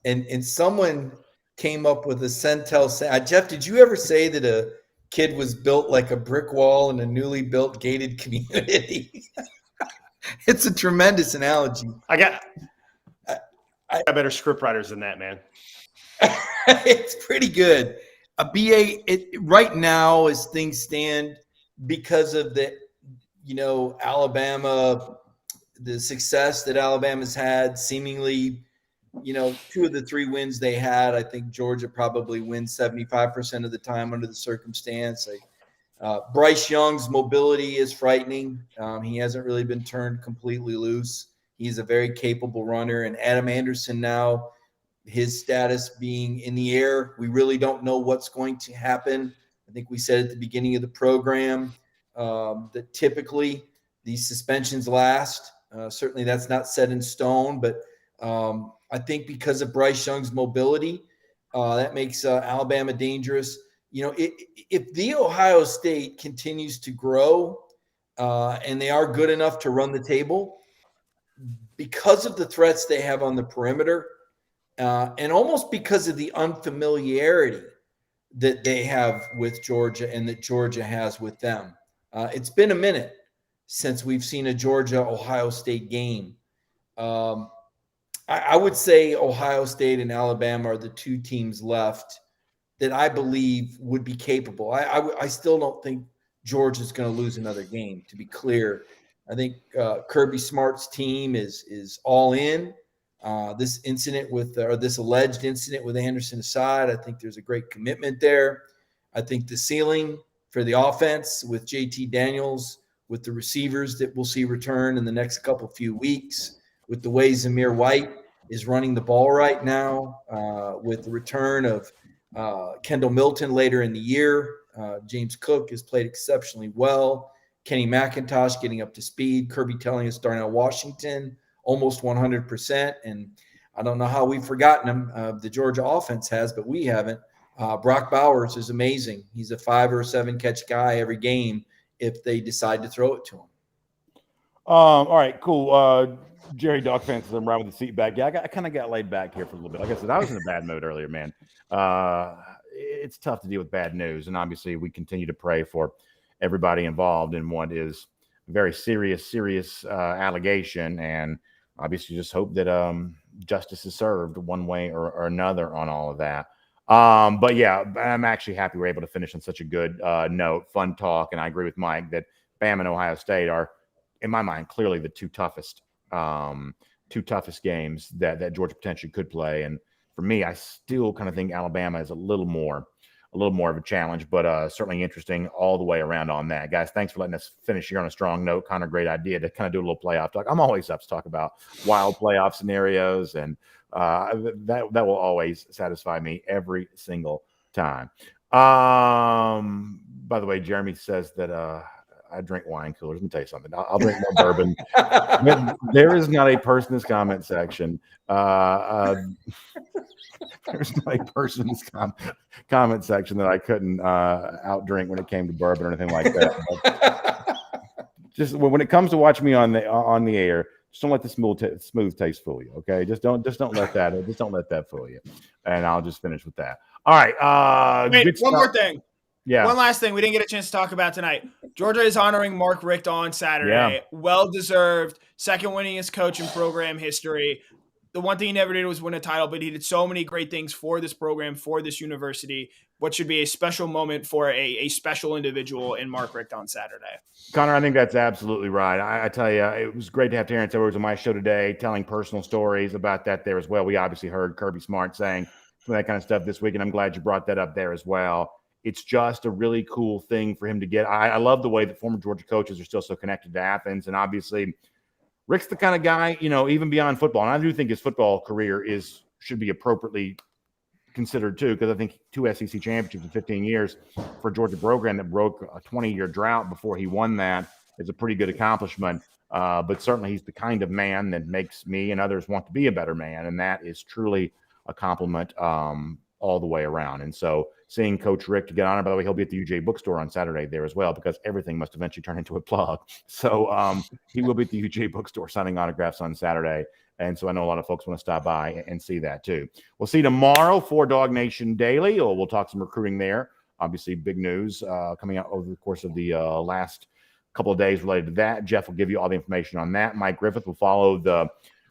and someone came up with a Centel. Jeff, did you ever say that a kid was built like a brick wall in a newly built gated community? It's a tremendous analogy. I got better script writers than that, man. It's pretty good. A BA, right now, as things stand, because of the Alabama, the success that Alabama's had, seemingly, 2 of the 3 wins they had, I think Georgia probably wins 75% of the time under the circumstance. Bryce Young's mobility is frightening. He hasn't really been turned completely loose. He's a very capable runner. And Adam Anderson now, his status being in the air, we really don't know what's going to happen. I think we said at the beginning of the program that typically these suspensions last. Certainly that's not set in stone, but I think because of Bryce Young's mobility, that makes Alabama dangerous. If the Ohio State continues to grow and they are good enough to run the table, because of the threats they have on the perimeter, and almost because of the unfamiliarity that they have with Georgia and that Georgia has with them. It's been a minute. since we've seen a Georgia-Ohio State game. I would say Ohio State and Alabama are the two teams left that I believe would be capable. I still don't think Georgia's going to lose another game, to be clear. I think Kirby Smart's team is all in. This alleged incident with Anderson aside, I think there's a great commitment there. I think the ceiling for the offense with JT Daniels, with the receivers that we'll see return in the next few weeks, with the way Zamir White is running the ball right now, with the return of Kendall Milton later in the year. James Cook has played exceptionally well. Kenny McIntosh getting up to speed. Kirby telling us Darnell Washington almost 100%. And I don't know how we've forgotten him. The Georgia offense has, but we haven't. Brock Bowers is amazing. He's a 5 or 7 catch guy every game if they decide to throw it to him. All right, cool. Jerry Dog fans says I'm right with the seat back. Yeah, I kind of got laid back here for a little bit. Like I said, I was in a bad mood earlier, man. It's tough to deal with bad news, and obviously we continue to pray for everybody involved in what is a very serious allegation, and obviously just hope that justice is served one way or another on all of that. But yeah, I'm actually happy we're able to finish on such a good note, fun talk, and I agree with Mike that Bama and Ohio State are, in my mind, clearly the two toughest games that Georgia potentially could play. And for me, I still kind of think Alabama is a little more of a challenge, but certainly interesting all the way around on that. Guys, thanks for letting us finish here on a strong note. Connor, great idea to kind of do a little playoff talk. I'm always up to talk about wild playoff scenarios, and that will always satisfy me every single time. By the way, Jeremy says that I drink wine coolers. Let me tell you something. I'll drink more bourbon. There is not a person in this comment section. There's not a person in this comment section that I couldn't outdrink when it came to bourbon or anything like that. But just when it comes to watch me on the air, just don't let the smooth taste fool you. Okay, just don't let that fool you. And I'll just finish with that. All right. Wait, one more thing. Yeah. One last thing we didn't get a chance to talk about tonight. Georgia is honoring Mark Richt on Saturday. Yeah. Well-deserved. Second winningest coach in program history. The one thing he never did was win a title, but he did so many great things for this program, for this university. What should be a special moment for a special individual in Mark Richt on Saturday. Connor, I think that's absolutely right. I tell you, it was great to have Terrence Edwards on my show today telling personal stories about that there as well. We obviously heard Kirby Smart saying some of that kind of stuff this week, and I'm glad you brought that up there as well. It's just a really cool thing for him to get. I love the way that former Georgia coaches are still so connected to Athens. And obviously, Rick's the kind of guy, even beyond football. And I do think his football career should be appropriately considered too, because I think 2 SEC championships in 15 years for a Georgia program that broke a 20-year drought before he won that is a pretty good accomplishment. But certainly he's the kind of man that makes me and others want to be a better man. And that is truly a compliment all the way around. And so seeing Coach Richt get honored, by the way, he'll be at the UGA bookstore on Saturday there as well, because everything must eventually turn into a plug. So he will be at the UGA bookstore signing autographs on Saturday. And so I know a lot of folks want to stop by and see that too. We'll see you tomorrow for Dog Nation Daily, or we'll talk some recruiting there. Obviously, big news coming out over the course of the last couple of days related to that. Jeff will give you all the information on that. Mike Griffith will follow the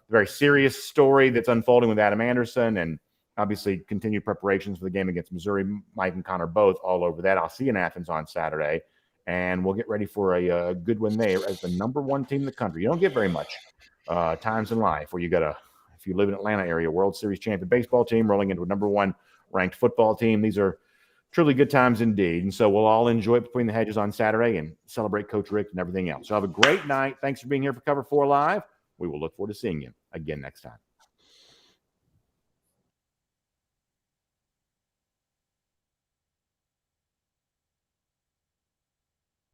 very serious story that's unfolding with Adam Anderson, and obviously continued preparations for the game against Missouri. Mike and Connor both all over that. I'll see you in Athens on Saturday, and we'll get ready for a good win there as the #1 team in the country. You don't get very much times in life where if you live in Atlanta area, World Series champion baseball team rolling into a #1 ranked football team. These are truly good times indeed. And so we'll all enjoy it between the hedges on Saturday and celebrate Coach Richt and everything else. So have a great night. Thanks for being here for Cover 4 Live. We will look forward to seeing you again next time.